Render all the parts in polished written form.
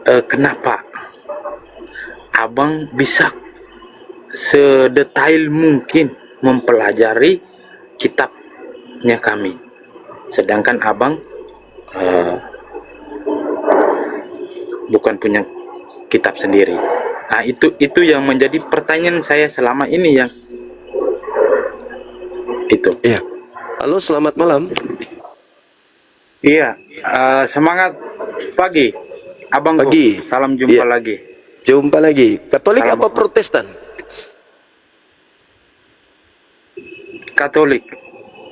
kenapa abang bisa sedetail mungkin mempelajari kitabnya kami, sedangkan abang bukan punya kitab sendiri. Nah, itu yang menjadi pertanyaan saya selama ini, yang itu. Iya. Halo, selamat malam. Iya, semangat pagi, abangku. Pagi. Salam jumpa Iya. lagi. Jumpa lagi. Katolik Salam apa hormat. Protestan? Katolik.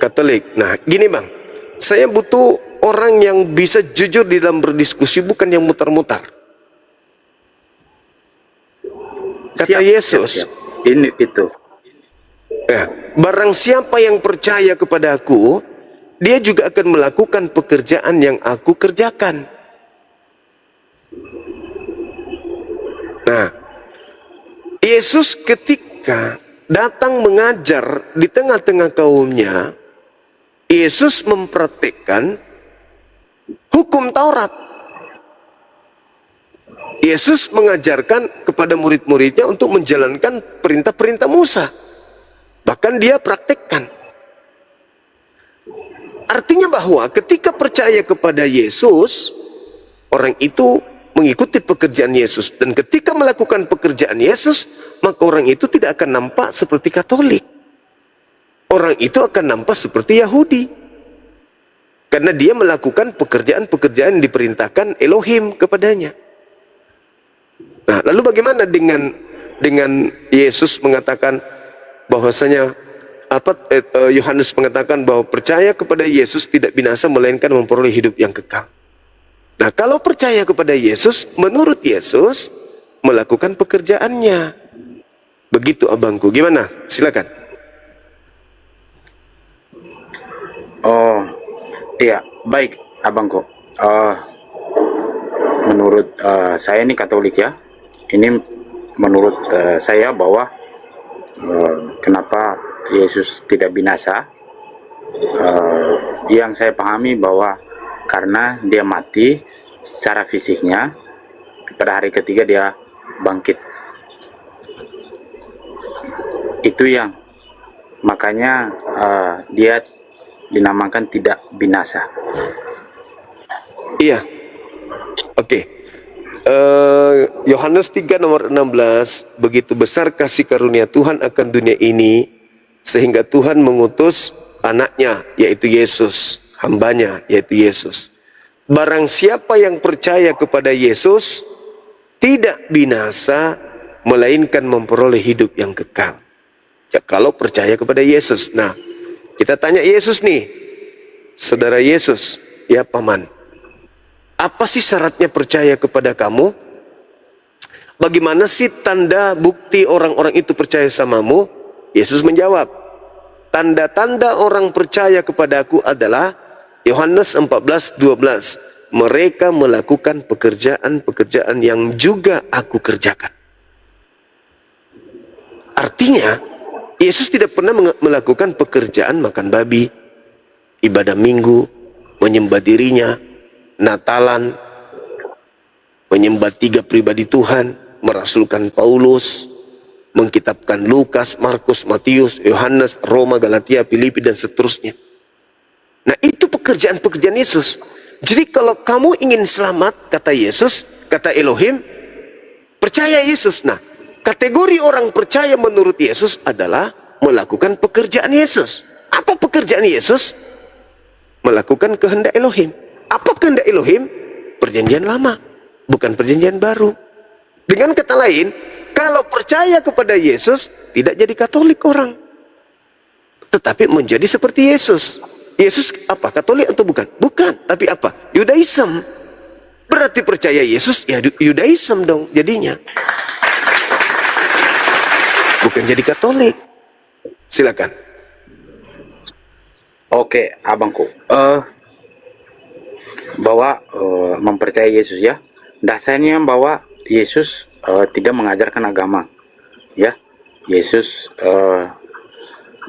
Katolik. Nah, gini Bang. Saya butuh orang yang bisa jujur di dalam berdiskusi, bukan yang mutar-mutar. Kata Yesus, Siap. Ini itu. ya, barang siapa yang percaya kepada aku, dia juga akan melakukan pekerjaan yang aku kerjakan. Nah, Yesus ketika datang mengajar di tengah-tengah kaumnya, Yesus mempraktikkan hukum Taurat. Yesus mengajarkan kepada murid-muridnya untuk menjalankan perintah-perintah Musa. Bahkan dia praktekkan. Artinya bahwa ketika percaya kepada Yesus, orang itu mengikuti pekerjaan Yesus. Dan ketika melakukan pekerjaan Yesus, maka orang itu tidak akan nampak seperti Katolik. Orang itu akan nampak seperti Yahudi. Karena dia melakukan pekerjaan-pekerjaan yang diperintahkan Elohim kepadanya. Nah, lalu bagaimana dengan Yesus mengatakan bahwasanya Yohanes mengatakan bahwa percaya kepada Yesus tidak binasa melainkan memperoleh hidup yang kekal. Nah, kalau percaya kepada Yesus, menurut Yesus melakukan pekerjaannya. Begitu abangku. Gimana? Silakan. Oh, iya, baik, abangku. Menurut saya ini Katolik ya. Ini menurut saya bahwa kenapa Yesus tidak binasa. Yang saya pahami bahwa karena dia mati secara fisiknya, pada hari ketiga dia bangkit. Itu yang makanya dia dinamakan tidak binasa. Iya. Oke. Yohanes 3 nomor 16, begitu besar kasih karunia Tuhan akan dunia ini, sehingga Tuhan mengutus anaknya, yaitu Yesus, hambanya, yaitu Yesus. Barang siapa yang percaya kepada Yesus, tidak binasa, melainkan memperoleh hidup yang kekal. Ya, kalau percaya kepada Yesus. Nah, kita tanya Yesus nih, saudara Yesus, ya paman, apa sih syaratnya percaya kepada kamu? Bagaimana sih tanda bukti orang-orang itu percaya samamu? Yesus menjawab, tanda-tanda orang percaya kepadaku adalah Yohanes 14:12. Mereka melakukan pekerjaan-pekerjaan yang juga aku kerjakan. Artinya, Yesus tidak pernah melakukan pekerjaan makan babi, ibadah minggu, menyembah dirinya, Natalan, menyembah 3 pribadi Tuhan, merasulkan Paulus, mengkitabkan Lukas, Markus, Matius, Yohanes, Roma, Galatia, Filipi, dan seterusnya. Nah, itu pekerjaan-pekerjaan Yesus. Jadi kalau kamu ingin selamat, kata Yesus, kata Elohim, percaya Yesus. Nah, kategori orang percaya menurut Yesus adalah melakukan pekerjaan Yesus. Apa pekerjaan Yesus? Melakukan kehendak Elohim. Apa kehendak Elohim? Perjanjian lama, bukan perjanjian baru. Dengan kata lain, kalau percaya kepada Yesus, tidak jadi Katolik orang, tetapi menjadi seperti Yesus. Yesus apa? Katolik atau bukan? Bukan, tapi apa? Yudaism. Berarti percaya Yesus, ya Yudaism dong jadinya. Bukan jadi Katolik. Silakan. Oke, abangku. Bahwa mempercayai Yesus ya, dasarnya bahwa Yesus tidak mengajarkan agama ya. Yesus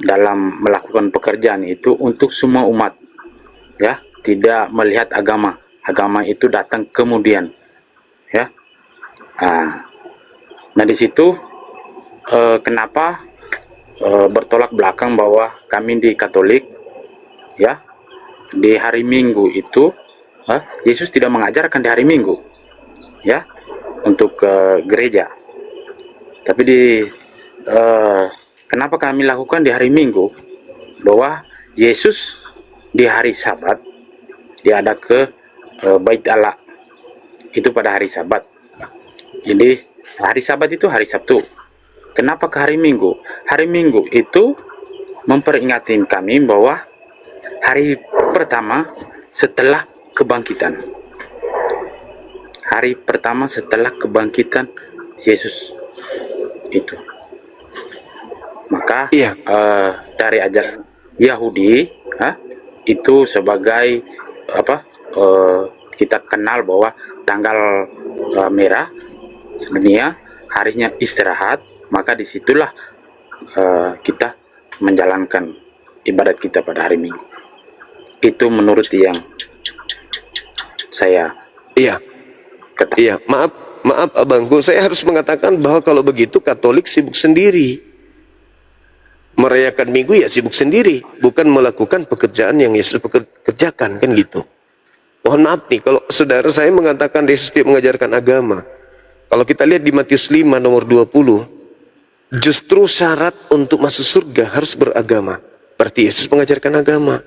dalam melakukan pekerjaan itu untuk semua umat ya, tidak melihat agama. Agama itu datang kemudian ya. Nah di situ kenapa bertolak belakang bahwa kami di Katolik, ya, di hari Minggu itu Yesus tidak mengajarkan di hari Minggu, ya, untuk gereja. Tapi kenapa kami lakukan di hari Minggu? Bahwa Yesus di hari Sabat dia ada ke Bait Allah, itu pada hari Sabat. Jadi hari Sabat itu hari Sabtu. Kenapa ke hari Minggu? Hari Minggu itu memperingatin kami bahwa hari pertama setelah kebangkitan. Hari pertama setelah kebangkitan Yesus itu. Maka Iya. dari ajaran Yahudi itu sebagai kita kenal bahwa tanggal merah sebenarnya harinya istirahat, maka disitulah kita menjalankan ibadat kita pada hari Minggu. Itu menurut yang saya Iya. ketahui. Iya, maaf abangku, saya harus mengatakan bahwa kalau begitu Katolik sibuk sendiri. Merayakan Minggu ya sibuk sendiri, bukan melakukan pekerjaan yang Yesus kerjakan, kan gitu. Mohon maaf nih, kalau saudara saya mengatakan Yesus tidak mengajarkan agama. Kalau kita lihat di Matius 5 nomor 20, justru syarat untuk masuk surga harus beragama. Berarti Yesus mengajarkan agama.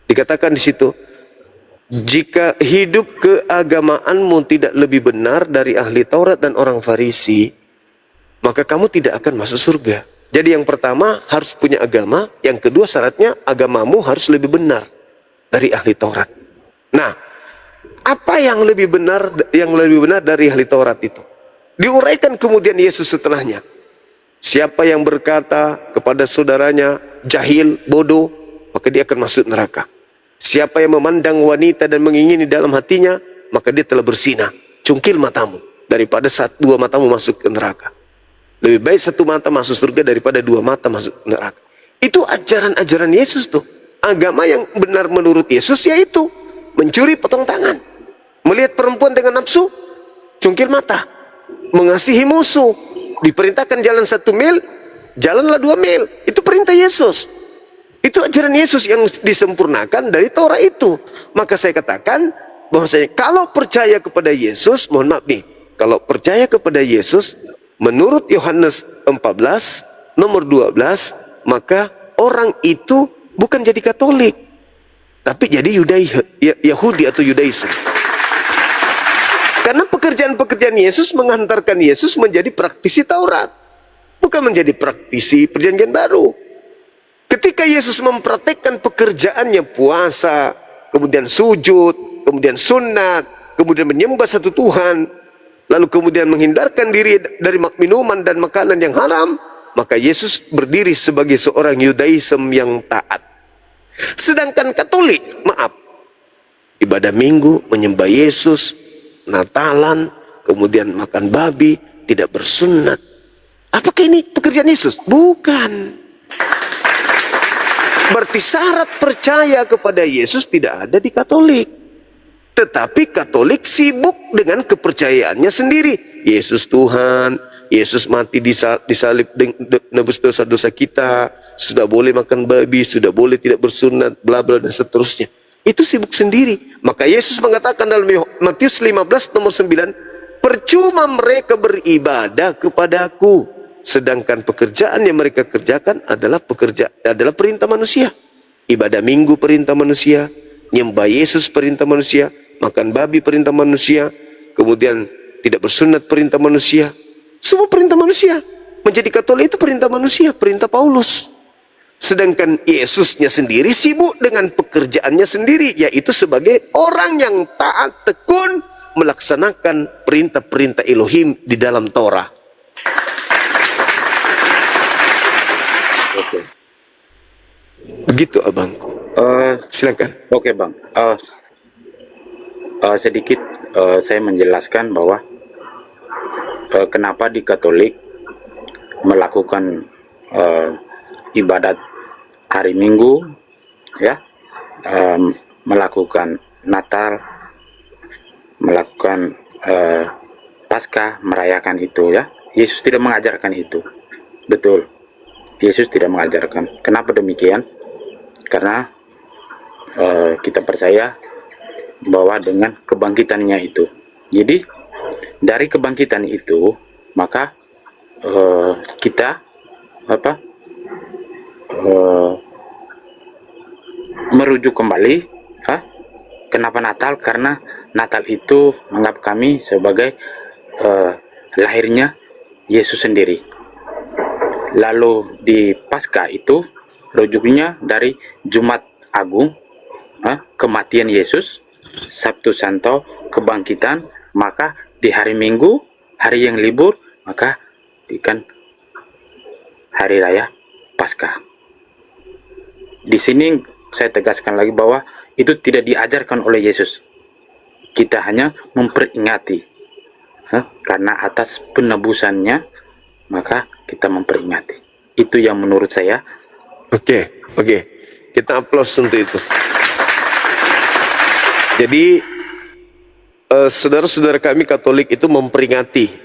Dikatakan di situ, jika hidup keagamaanmu tidak lebih benar dari ahli Taurat dan orang Farisi, maka kamu tidak akan masuk surga. Jadi yang pertama harus punya agama, yang kedua syaratnya agamamu harus lebih benar dari ahli Taurat. Nah, apa yang lebih benar dari ahli Taurat itu? Diuraikan kemudian Yesus setelahnya. Siapa yang berkata kepada saudaranya jahil, bodoh, maka dia akan masuk neraka. Siapa yang memandang wanita dan mengingini dalam hatinya, maka dia telah berzina. Cungkil matamu daripada dua matamu masuk ke neraka. Lebih baik satu mata masuk surga daripada dua mata masuk neraka. Itu ajaran-ajaran Yesus tuh. Agama yang benar menurut Yesus yaitu mencuri potong tangan, melihat perempuan dengan nafsu, cungkil mata, mengasihi musuh, diperintahkan jalan 1 mil, jalanlah 2 mil. Itu perintah Yesus. Itu ajaran Yesus yang disempurnakan dari Taurat itu. Maka saya katakan bahwasanya kalau percaya kepada Yesus, mohon maaf nih, kalau percaya kepada Yesus menurut Yohanes 14 nomor 12, maka orang itu bukan jadi Katolik, tapi jadi Yahudi atau Yudaism. Karena pekerjaan-pekerjaan Yesus menghantarkan Yesus menjadi praktisi Taurat, bukan menjadi praktisi Perjanjian Baru. Ketika Yesus mempraktekkan pekerjaannya puasa, kemudian sujud, kemudian sunat, kemudian menyembah satu Tuhan, lalu kemudian menghindarkan diri dari minuman dan makanan yang haram, maka Yesus berdiri sebagai seorang Yudaism yang taat. Sedangkan Katolik, maaf, ibadah Minggu, menyembah Yesus, Natalan, kemudian makan babi, tidak bersunat. Apakah ini pekerjaan Yesus? Bukan. Berarti syarat percaya kepada Yesus tidak ada di Katolik. Tetapi Katolik sibuk dengan kepercayaannya sendiri. Yesus Tuhan, Yesus mati disalib nebus dosa-dosa kita, sudah boleh makan babi, sudah boleh tidak bersunat, bla bla dan seterusnya. Itu sibuk sendiri. Maka Yesus mengatakan dalam Matius 15 nomor 9, percuma mereka beribadah kepadaku, sedangkan pekerjaan yang mereka kerjakan adalah perintah manusia. Ibadah Minggu perintah manusia, nyembah Yesus perintah manusia, makan babi perintah manusia, kemudian tidak bersunat perintah manusia. Semua perintah manusia. Menjadi Katolik itu perintah manusia, perintah Paulus. Sedangkan Yesusnya sendiri sibuk dengan pekerjaannya sendiri, yaitu sebagai orang yang taat tekun melaksanakan perintah-perintah Elohim di dalam Torah. Oke. Begitu abangku. Silakan. Oke bang. Sedikit saya menjelaskan bahwa kenapa di Katolik melakukan ibadat hari Minggu, ya, melakukan Natal, melakukan Paskah merayakan itu ya. Yesus tidak mengajarkan itu. Betul. Yesus tidak mengajarkan. Kenapa demikian? Karena kita percaya bahwa dengan kebangkitannya itu. Jadi dari kebangkitan itu maka kita merujuk kembali. Kenapa Natal? Karena Natal itu menganggap kami sebagai lahirnya Yesus sendiri. Lalu di Paskah itu rujuknya dari Jumat Agung, kematian Yesus, Sabtu Santo, kebangkitan, maka di hari Minggu, hari yang libur, maka ikan hari raya Paskah. Di sini saya tegaskan lagi bahwa itu tidak diajarkan oleh Yesus. Kita hanya memperingati. Karena atas penebusannya, maka kita memperingati. Itu yang menurut saya. Oke. Kita aplaus untuk itu. Jadi, saudara-saudara kami Katolik itu memperingati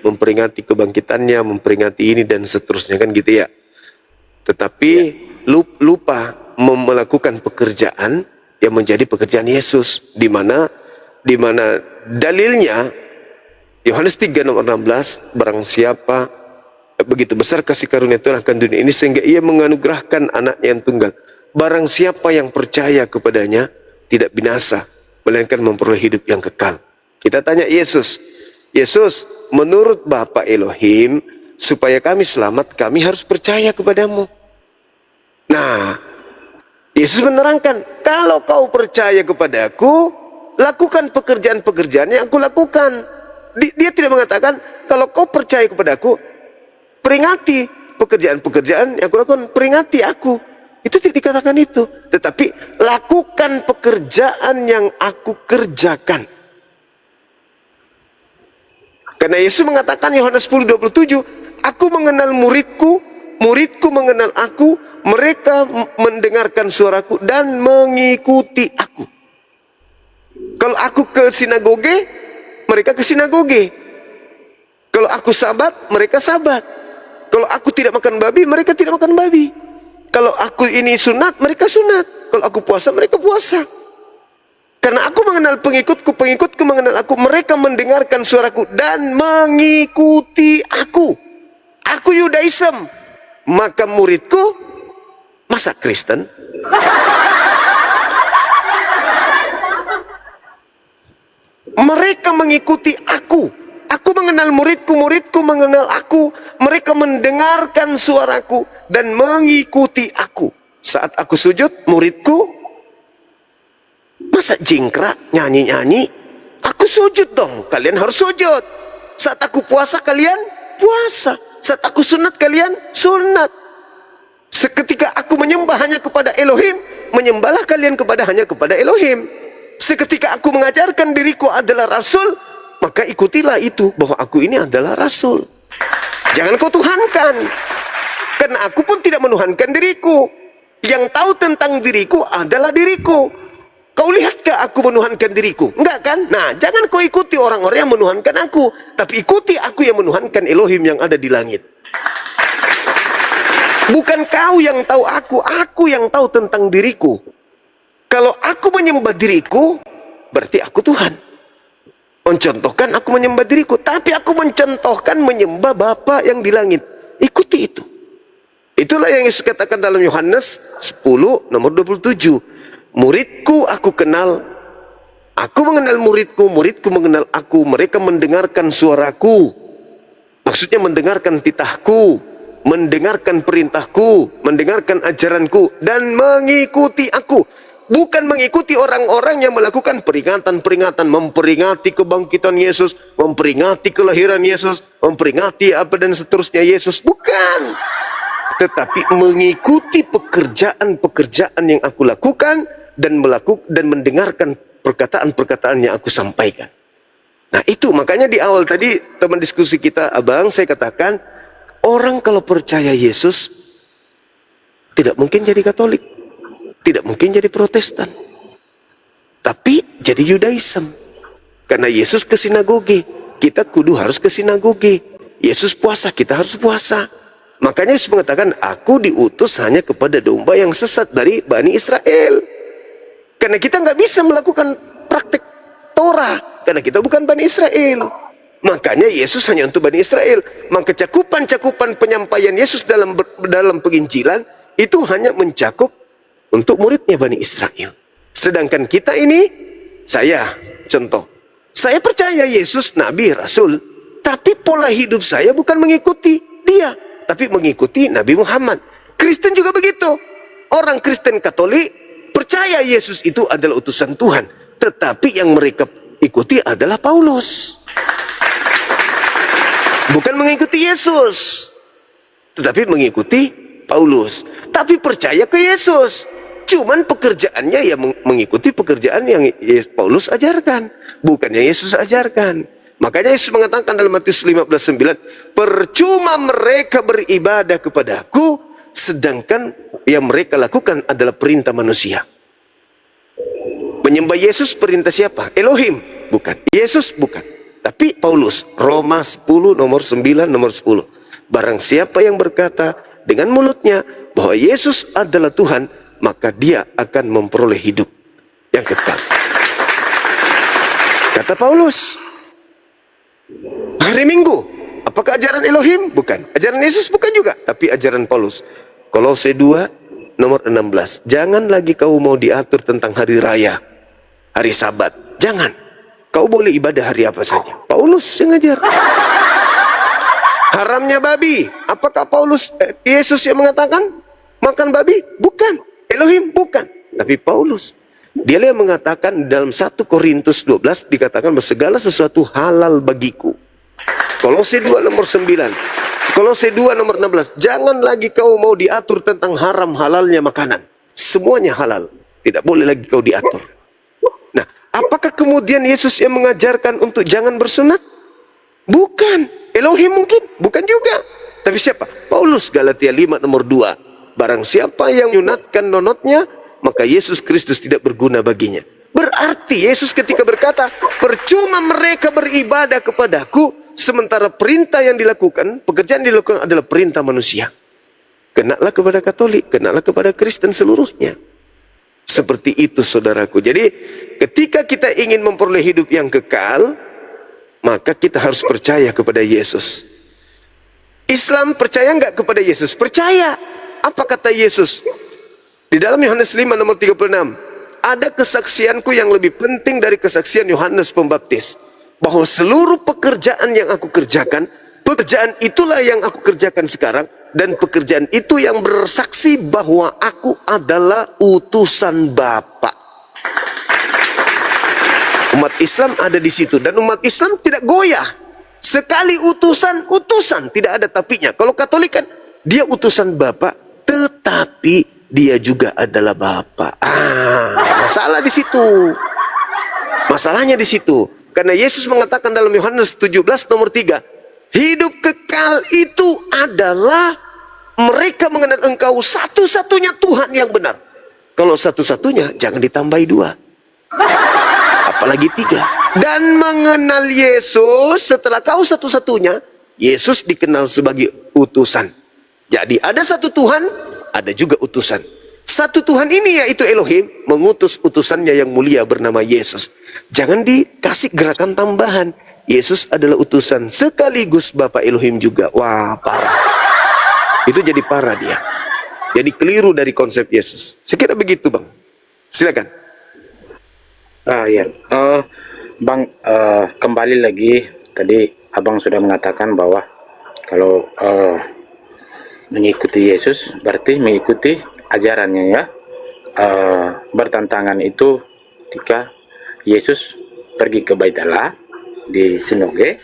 kebangkitannya, memperingati ini dan seterusnya, kan gitu ya. Tetapi lupa melakukan pekerjaan yang menjadi pekerjaan Yesus, di mana dalilnya Yohanes 3:16, barang siapa begitu besar kasih karunia Tuhan akan dunia ini sehingga ia menganugerahkan anak yang tunggal, barang siapa yang percaya kepadanya tidak binasa melainkan memperoleh hidup yang kekal. Kita tanya Yesus, menurut Bapa Elohim, supaya kami selamat kami harus percaya kepadamu. Nah, Yesus menerangkan, kalau kau percaya kepadaku, lakukan pekerjaan-pekerjaan yang aku lakukan. Dia tidak mengatakan, kalau kau percaya kepadaku, peringati pekerjaan-pekerjaan yang aku lakukan, peringati aku. Itu tidak dikatakan itu. Tetapi, lakukan pekerjaan yang aku kerjakan. Karena Yesus mengatakan, Yohanes 10:27, aku mengenal muridku, muridku mengenal aku, mereka mendengarkan suaraku dan mengikuti aku. Kalau aku ke sinagoge, mereka ke sinagoge. Kalau aku sabat, mereka sabat. Kalau aku tidak makan babi, mereka tidak makan babi. Kalau aku ini sunat, mereka sunat. Kalau aku puasa, mereka puasa. Karena aku mengenal pengikutku, pengikutku mengenal aku, mereka mendengarkan suaraku dan mengikuti aku. Aku Yudaism, maka muridku masa Kristen? Mereka mengikuti aku. Aku mengenal muridku, muridku mengenal aku. Mereka mendengarkan suaraku dan mengikuti aku. Saat aku sujud, muridku masa jingkrak, nyanyi-nyanyi? Aku sujud dong, kalian harus sujud. Saat aku puasa, kalian puasa. Saat aku sunat, kalian sunat. Seketika aku menyembah hanya kepada Elohim, menyembahlah kalian hanya kepada Elohim. Seketika aku mengajarkan diriku adalah rasul, maka ikutilah itu, bahwa aku ini adalah rasul. Jangan kau tuhankan, karena aku pun tidak menuhankan diriku. Yang tahu tentang diriku adalah diriku. Kau lihatkah aku menuhankan diriku? Enggak kan? Nah, jangan kau ikuti orang-orang yang menuhankan aku, tapi ikuti aku yang menuhankan Elohim yang ada di langit. Bukan kau yang tahu aku yang tahu tentang diriku. Kalau aku menyembah diriku, berarti aku Tuhan. Mencontohkan aku menyembah diriku, tapi aku mencontohkan menyembah Bapa yang di langit. Ikuti itu. Itulah yang Yesus katakan dalam Yohanes 10 nomor 27. Muridku aku kenal, aku mengenal muridku, muridku mengenal aku, mereka mendengarkan suaraku. Maksudnya mendengarkan titahku, mendengarkan perintahku, mendengarkan ajaranku, dan mengikuti aku. Bukan mengikuti orang-orang yang melakukan peringatan-peringatan, memperingati kebangkitan Yesus, memperingati kelahiran Yesus, memperingati apa dan seterusnya Yesus. Bukan. Tetapi mengikuti pekerjaan-pekerjaan yang aku lakukan, dan mendengarkan perkataan-perkataan yang aku sampaikan. Nah itu, makanya di awal tadi teman diskusi kita, Abang, saya katakan, orang kalau percaya Yesus, tidak mungkin jadi Katolik, tidak mungkin jadi Protestan, tapi jadi Yudaism. Karena Yesus ke sinagoge, kita kudu harus ke sinagoge. Yesus puasa, kita harus puasa. Makanya Yesus mengatakan, aku diutus hanya kepada domba yang sesat dari Bani Israel. Karena kita nggak bisa melakukan praktek Torah, karena kita bukan Bani Israel. Makanya Yesus hanya untuk Bani Israel. Maka cakupan-cakupan penyampaian Yesus dalam penginjilan itu hanya mencakup untuk muridnya Bani Israel. Sedangkan kita ini, saya contoh, saya percaya Yesus Nabi Rasul, tapi pola hidup saya bukan mengikuti dia, tapi mengikuti Nabi Muhammad. Kristen juga begitu. Orang Kristen Katolik percaya Yesus itu adalah utusan Tuhan, tetapi yang mereka ikuti adalah Paulus. Bukan mengikuti Yesus, tetapi mengikuti Paulus. Tapi percaya ke Yesus. Cuman pekerjaannya ya mengikuti pekerjaan yang Paulus ajarkan, bukannya Yesus ajarkan. Makanya Yesus mengatakan dalam Matius 15:9, percuma mereka beribadah kepadaku, sedangkan yang mereka lakukan adalah perintah manusia. Menyembah Yesus perintah siapa? Elohim, bukan. Yesus, bukan. Tapi Paulus, Roma 10 nomor 9 nomor 10. Barang siapa yang berkata dengan mulutnya bahwa Yesus adalah Tuhan, maka dia akan memperoleh hidup yang kekal. Kata Paulus, hari Minggu, apakah ajaran Elohim? Bukan. Ajaran Yesus? Bukan juga. Tapi ajaran Paulus. Kolose 2 nomor 16. Jangan lagi kau mau diatur tentang hari raya, hari Sabat. Jangan. Kau boleh ibadah hari apa saja. Paulus yang ngajar. Haramnya babi. Apakah Yesus yang mengatakan makan babi? Bukan. Elohim? Bukan. Tapi Paulus. Dia yang mengatakan dalam 1 Korintus 12 dikatakan bahwa segala sesuatu halal bagiku. Kolose 2 nomor 9. Kolose 2 nomor 16. Jangan lagi kau mau diatur tentang haram halalnya makanan. Semuanya halal. Tidak boleh lagi kau diatur. Nah, apakah kemudian Yesus yang mengajarkan untuk jangan bersunat? Bukan. Elohim mungkin? Bukan juga. Tapi siapa? Paulus, Galatia 5 nomor 2. Barang siapa yang menyunatkan nonotnya, maka Yesus Kristus tidak berguna baginya. Berarti Yesus ketika berkata, percuma mereka beribadah kepadaku, sementara perintah yang dilakukan, pekerjaan yang dilakukan adalah perintah manusia. Kenalah kepada Katolik, kenalah kepada Kristen seluruhnya. Seperti itu saudaraku. Jadi ketika kita ingin memperoleh hidup yang kekal, maka kita harus percaya kepada Yesus. Islam percaya enggak kepada Yesus? Percaya. Apa kata Yesus? Di dalam Yohanes 5 nomor 36. Ada kesaksianku yang lebih penting dari kesaksian Yohanes Pembaptis. Bahwa seluruh pekerjaan yang aku kerjakan, pekerjaan itulah yang aku kerjakan sekarang. Dan pekerjaan itu yang bersaksi bahwa aku adalah utusan Bapa. Umat Islam ada di situ. Dan umat Islam tidak goyah. Sekali utusan, utusan. Tidak ada tapinya. Kalau Katolik kan, dia utusan Bapa, tetapi dia juga adalah Bapa. Masalah di situ. Masalahnya di situ. Karena Yesus mengatakan dalam Yohanes 17 nomor 3. Hidup kekal itu adalah mereka mengenal engkau satu-satunya Tuhan yang benar. Kalau satu-satunya, jangan ditambahi 2. Apalagi 3. Dan mengenal Yesus, setelah kau satu-satunya, Yesus dikenal sebagai utusan. Jadi ada satu Tuhan, ada juga utusan. Satu Tuhan ini yaitu Elohim, mengutus utusannya yang mulia bernama Yesus. Jangan dikasih gerakan tambahan. Yesus adalah utusan sekaligus Bapa Elohim juga. Wah, parah. Itu jadi parah dia. Jadi keliru dari konsep Yesus. Saya kira begitu, Bang. Silakan. Ya, Bang, kembali lagi tadi Abang sudah mengatakan bahwa kalau mengikuti Yesus berarti mengikuti ajarannya ya. Bertentangan itu ketika Yesus pergi ke Bait Allah di sinagoge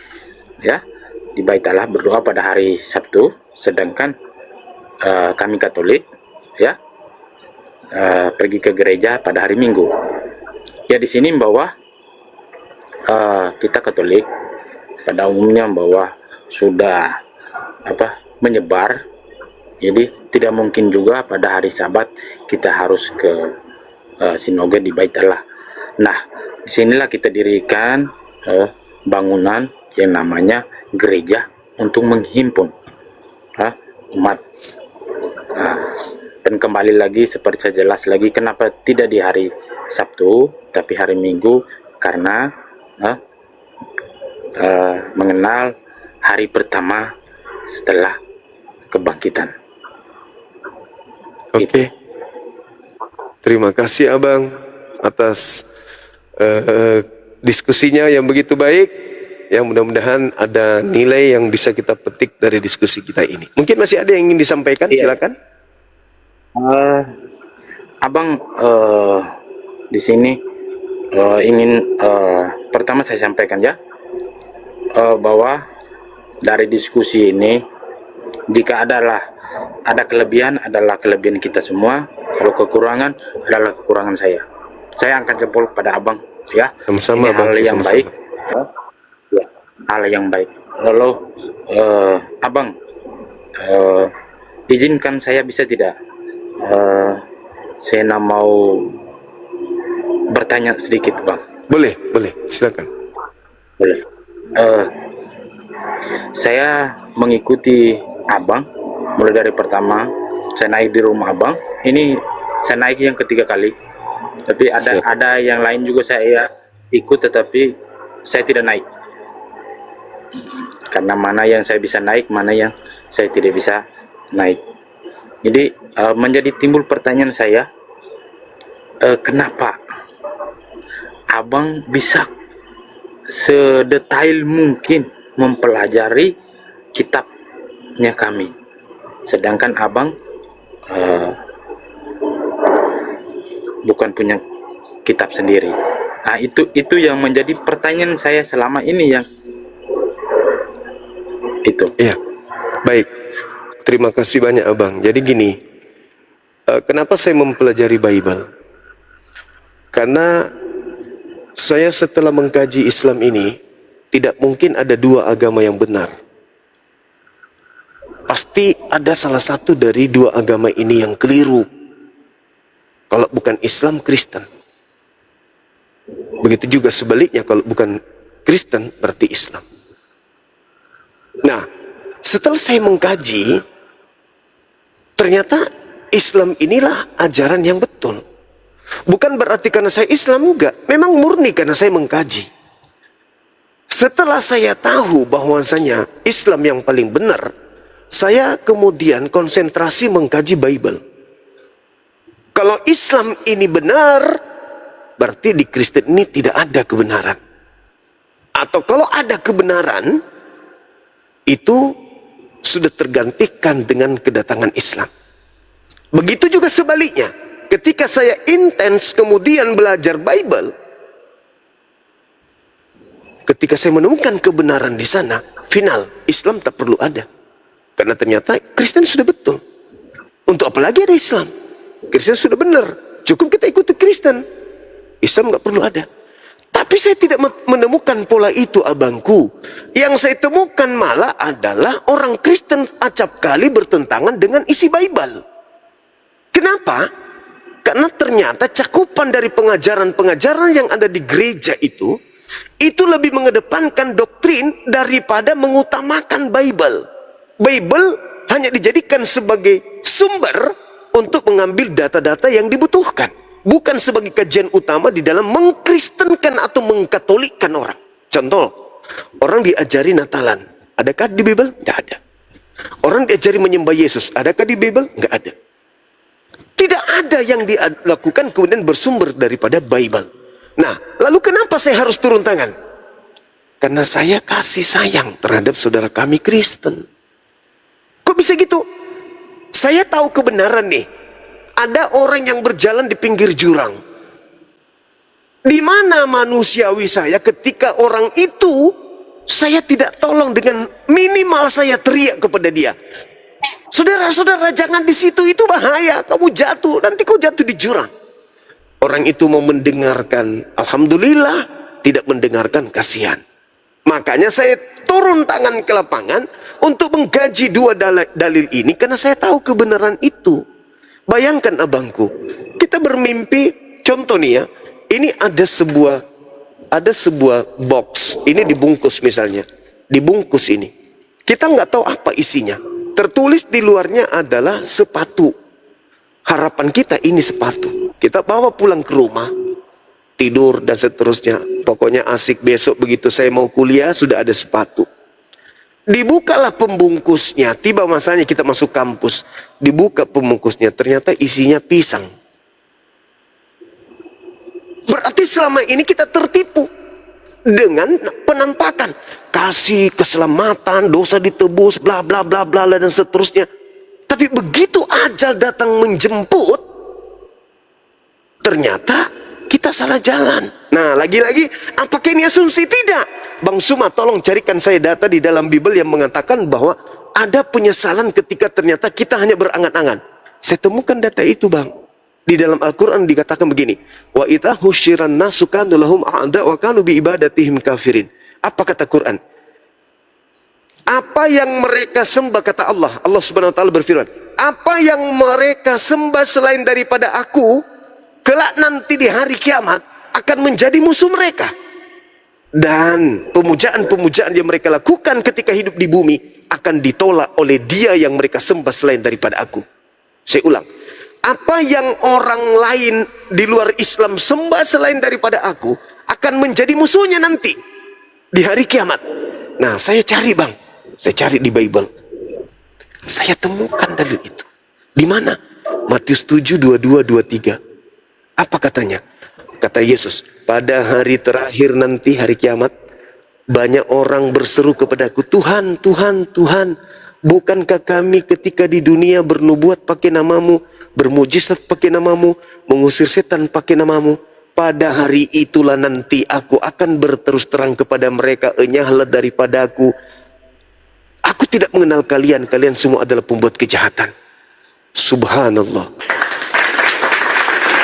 ya, di Bait Allah berdoa pada hari Sabtu, sedangkan kami Katolik ya pergi ke gereja pada hari Minggu. Ya, di sini bahwa kita Katolik pada umumnya bahwa sudah menyebar, jadi tidak mungkin juga pada hari Sabat kita harus ke sinagoge di Bait Allah. Nah, disinilah kita dirikan bangunan yang namanya gereja untuk menghimpun umat. Nah, dan kembali lagi seperti saya jelas lagi, kenapa tidak di hari Sabtu tapi hari Minggu, karena mengenal hari pertama setelah kebangkitan. Oke. Terima kasih Abang atas diskusinya yang begitu baik. Yang mudah-mudahan ada nilai yang bisa kita petik dari diskusi kita ini. Mungkin masih ada yang ingin disampaikan, silakan. Abang di sini ingin pertama saya sampaikan ya, bahwa dari diskusi ini, jika ada kelebihan adalah kelebihan kita semua, kalau kekurangan adalah kekurangan saya. Saya angkat jempol pada Abang ya. Sama-sama, ini hal Bang. yang Sama-sama. baik. Ya, hal yang baik. Lalu Abang, izinkan saya bisa tidak? Saya mau bertanya sedikit, Bang. Boleh, silakan. Boleh. Saya mengikuti Abang mulai dari pertama saya naik di rumah Abang. Ini saya naik yang ketiga kali. Tapi ada yang lain juga saya ikut, tetapi saya tidak naik. Karena mana yang saya bisa naik, mana yang saya tidak bisa naik. Jadi menjadi timbul pertanyaan saya, kenapa Abang bisa sedetail mungkin mempelajari kitabnya kami, sedangkan Abang bukan punya kitab sendiri. Nah, itu yang menjadi pertanyaan saya selama ini, yang itu. Iya, baik. Terima kasih banyak Abang. Jadi gini, kenapa saya mempelajari Bible? Karena saya setelah mengkaji Islam ini, tidak mungkin ada dua agama yang benar. Pasti ada salah satu dari dua agama ini yang keliru. Kalau bukan Islam, Kristen. Begitu juga sebaliknya, kalau bukan Kristen, berarti Islam. Nah, setelah saya mengkaji, ternyata Islam inilah ajaran yang betul. Bukan berarti karena saya Islam, enggak. Memang murni karena saya mengkaji. Setelah saya tahu bahwasanya Islam yang paling benar, saya kemudian konsentrasi mengkaji Bible. Kalau Islam ini benar, berarti di Kristen ini tidak ada kebenaran. Atau kalau ada kebenaran, itu sudah tergantikan dengan kedatangan Islam. Begitu juga sebaliknya. Ketika saya intens kemudian belajar Bible, ketika saya menemukan kebenaran di sana, final, Islam tak perlu ada. Karena ternyata Kristen sudah betul. Untuk apa lagi ada Islam? Kristen sudah benar. Cukup kita ikuti Kristen. Islam nggak perlu ada. Tapi saya tidak menemukan pola itu, abangku. Yang saya temukan malah adalah orang Kristen acap kali bertentangan dengan isi Bible. Kenapa? Karena ternyata cakupan dari pengajaran-pengajaran yang ada di gereja itu lebih mengedepankan doktrin daripada mengutamakan Bible. Bible hanya dijadikan sebagai sumber untuk mengambil data-data yang dibutuhkan, bukan sebagai kajian utama di dalam mengkristenkan atau mengkatolikkan orang. Contoh, orang diajari Natalan, adakah di Bible? Tidak ada. Orang diajari menyembah Yesus, adakah di Bible? Nggak ada. Tidak ada yang dilakukan kemudian bersumber daripada Bible. Nah, lalu kenapa saya harus turun tangan? Karena saya kasih sayang terhadap saudara kami Kristen. Kok bisa gitu? Saya tahu kebenaran nih. Ada orang yang berjalan di pinggir jurang. Di mana manusiawi saya ketika orang itu saya tidak tolong dengan minimal saya teriak kepada dia. Saudara-saudara, jangan di situ, itu bahaya. Kamu jatuh, nanti kau jatuh di jurang. Orang itu mau mendengarkan, alhamdulillah. Tidak mendengarkan, kasihan. Makanya saya turun tangan ke lapangan untuk menggaji dua dalil ini, karena saya tahu kebenaran itu. Bayangkan abangku, kita bermimpi, contoh nih ya, ini ada sebuah box, ini dibungkus misalnya. dibungkus ini. Kita nggak tahu apa isinya. Tertulis di luarnya adalah sepatu. Harapan kita ini sepatu. Kita bawa pulang ke rumah, tidur dan seterusnya. Pokoknya asik, besok begitu saya mau kuliah sudah ada sepatu. Dibukalah pembungkusnya, tiba masanya kita masuk kampus. Dibuka pembungkusnya, ternyata isinya pisang. Berarti selama ini kita tertipu dengan penampakan. Kasih keselamatan, dosa ditebus, bla bla bla bla dan seterusnya. Tapi begitu ajal datang menjemput, ternyata kita salah jalan. Nah, lagi-lagi, apakah ini asumsi? Tidak. Bang Suma, tolong carikan saya data di dalam Bible yang mengatakan bahwa ada penyesalan ketika ternyata kita hanya berangan-angan. Saya temukan data itu, Bang. Di dalam Al-Quran dikatakan begini. Wa idza husyiran nasu kanu lahum a'da wa kanu bi ibadatihim kafirin. Apa kata Quran? Apa yang mereka sembah, kata Allah. Allah Subhanahu wa taala berfirman, apa yang mereka sembah selain daripada aku, kelak nanti di hari kiamat akan menjadi musuh mereka. Dan pemujaan-pemujaan yang mereka lakukan ketika hidup di bumi akan ditolak oleh dia yang mereka sembah selain daripada aku. Saya ulang. Apa yang orang lain di luar Islam sembah selain daripada aku akan menjadi musuhnya nanti di hari kiamat. Nah, saya cari, Bang. Saya cari di Bible. Saya temukan dalil itu. Di mana? Matius 7, 22, 23. Apa katanya? Kata Yesus, pada hari terakhir nanti, hari kiamat, banyak orang berseru kepadaku, Tuhan, Tuhan, Tuhan, bukankah kami ketika di dunia bernubuat pakai namamu, bermujizat pakai namamu, mengusir setan pakai namamu? Pada hari itulah nanti aku akan berterus terang kepada mereka, enyahlah daripada aku. Aku tidak mengenal kalian, kalian semua adalah pembuat kejahatan. Subhanallah.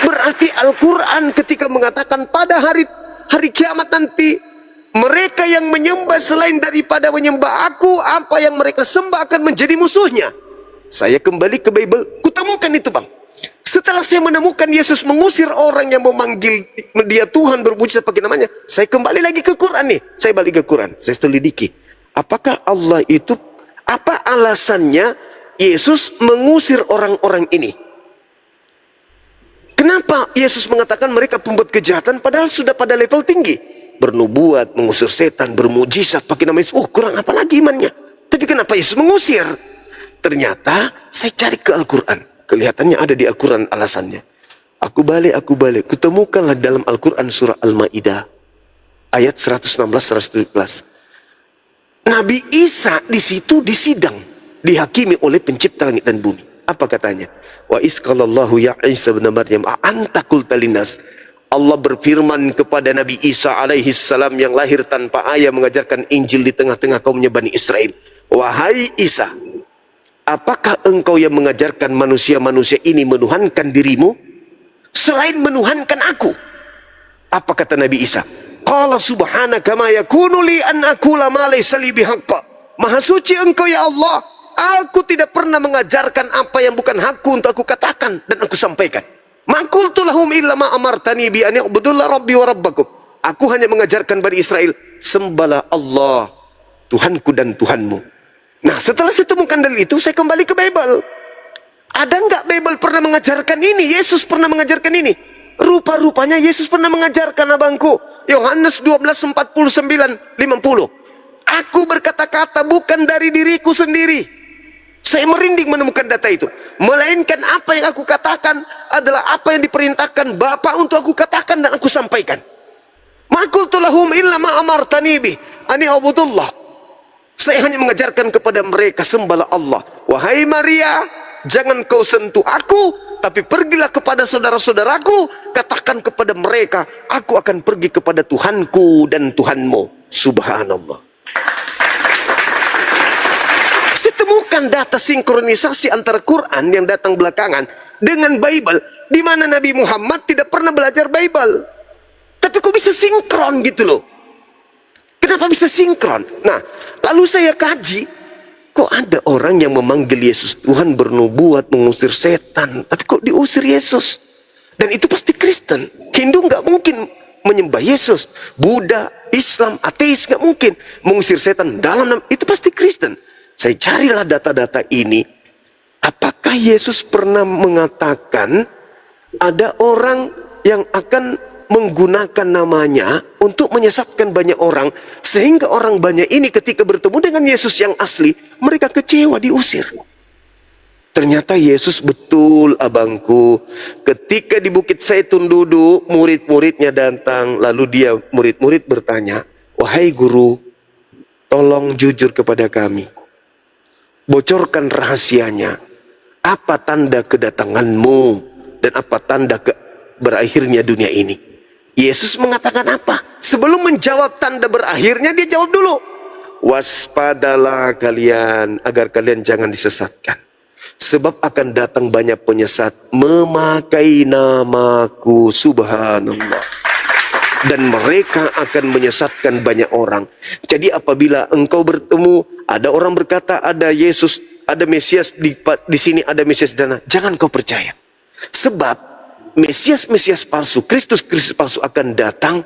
Berarti Al-Quran ketika mengatakan pada hari kiamat nanti, mereka yang menyembah selain daripada menyembah aku, apa yang mereka sembah akan menjadi musuhnya. Saya kembali ke Bible, kutemukan itu, Bang. Setelah saya menemukan Yesus mengusir orang yang memanggil dia Tuhan, bermujizat pakai namanya, saya kembali lagi ke Quran nih. Saya balik ke Quran, saya selidiki. Apakah Allah itu, apa alasannya Yesus mengusir orang-orang ini? Kenapa Yesus mengatakan mereka pembuat kejahatan padahal sudah pada level tinggi? Bernubuat, mengusir setan, bermujizat pakai nama Yesus. Oh, kurang apa lagi imannya? Tapi kenapa Yesus mengusir? Ternyata saya cari ke Al-Quran. Kelihatannya ada di Al-Quran alasannya. Aku balik. Kutemukanlah dalam Al-Quran surah Al-Ma'idah. Ayat 116-117. Nabi Isa di situ disidang, dihakimi oleh pencipta langit dan bumi. Apa katanya? Wa isqalallahu ya Isa bin Maryam a'anta qulta linnas. Allah berfirman kepada Nabi Isa alaihi salam yang lahir tanpa ayah mengajarkan Injil di tengah-tengah kaumnya Bani Israel. Wahai Isa, apakah engkau yang mengajarkan manusia-manusia ini menuhankan dirimu selain menuhankan aku? Apa kata Nabi Isa? Qala subhanaka ma yakunu li an aqula ma laysa li bihaqqa. Maha suci engkau ya Allah, aku tidak pernah mengajarkan apa yang bukan hakku untuk aku katakan dan aku sampaikan. Ma qultu lahum illa ma amartani bi an ya'budullah rabbi wa rabbakum. Aku hanya mengajarkan Bani Israel, sembahlah Allah, Tuhanku dan Tuhanmu. Nah, setelah saya temukan dalil itu, saya kembali ke Bible. Ada enggak Bible pernah mengajarkan ini? Yesus pernah mengajarkan ini? Rupa-rupanya Yesus pernah mengajarkan, abangku. Yohanes 12:49-50. Aku berkata-kata bukan dari diriku sendiri. Saya merinding menemukan data itu. Melainkan apa yang aku katakan adalah apa yang diperintahkan Bapa untuk aku katakan dan aku sampaikan. Ma qultu lahum illa ma amartani bi ani abudullah. Saya hanya mengajarkan kepada mereka, sembahlah Allah. Wahai Maria, jangan kau sentuh aku, tapi pergilah kepada saudara-saudaraku, katakan kepada mereka, aku akan pergi kepada Tuhanku dan Tuhanmu. Subhanallah. Saya temukan data sinkronisasi antara Quran yang datang belakangan dengan Bible, di mana Nabi Muhammad tidak pernah belajar Bible. Tapi kok bisa sinkron gitu loh? Kenapa bisa sinkron? Nah, lalu saya kaji, kok ada orang yang memanggil Yesus Tuhan, bernubuat, mengusir setan, tapi kok diusir Yesus? Dan itu pasti Kristen. Hindu nggak mungkin menyembah Yesus. Buddha, Islam, ateis nggak mungkin mengusir setan dalam nama, itu pasti Kristen. Saya carilah data-data ini. Apakah Yesus pernah mengatakan ada orang yang akan menggunakan namanya untuk menyesatkan banyak orang, sehingga orang banyak ini ketika bertemu dengan Yesus yang asli, mereka kecewa, diusir? Ternyata Yesus betul, abangku. Ketika di Bukit Zaitun duduk, murid-muridnya datang. Lalu dia, murid-murid bertanya, "Wahai guru, tolong jujur kepada kami. Bocorkan rahasianya. Apa tanda kedatanganmu? Dan apa tanda berakhirnya dunia ini?" Yesus mengatakan apa? Sebelum menjawab tanda berakhirnya, dia jawab dulu, "Waspadalah kalian, agar kalian jangan disesatkan. Sebab akan datang banyak penyesat memakai namaku, subhanallah. Dan mereka akan menyesatkan banyak orang." Jadi apabila engkau bertemu, ada orang berkata ada Yesus, ada Mesias di sini, ada Mesias di sana, jangan kau percaya. Sebab Mesias palsu, Kristus palsu akan datang,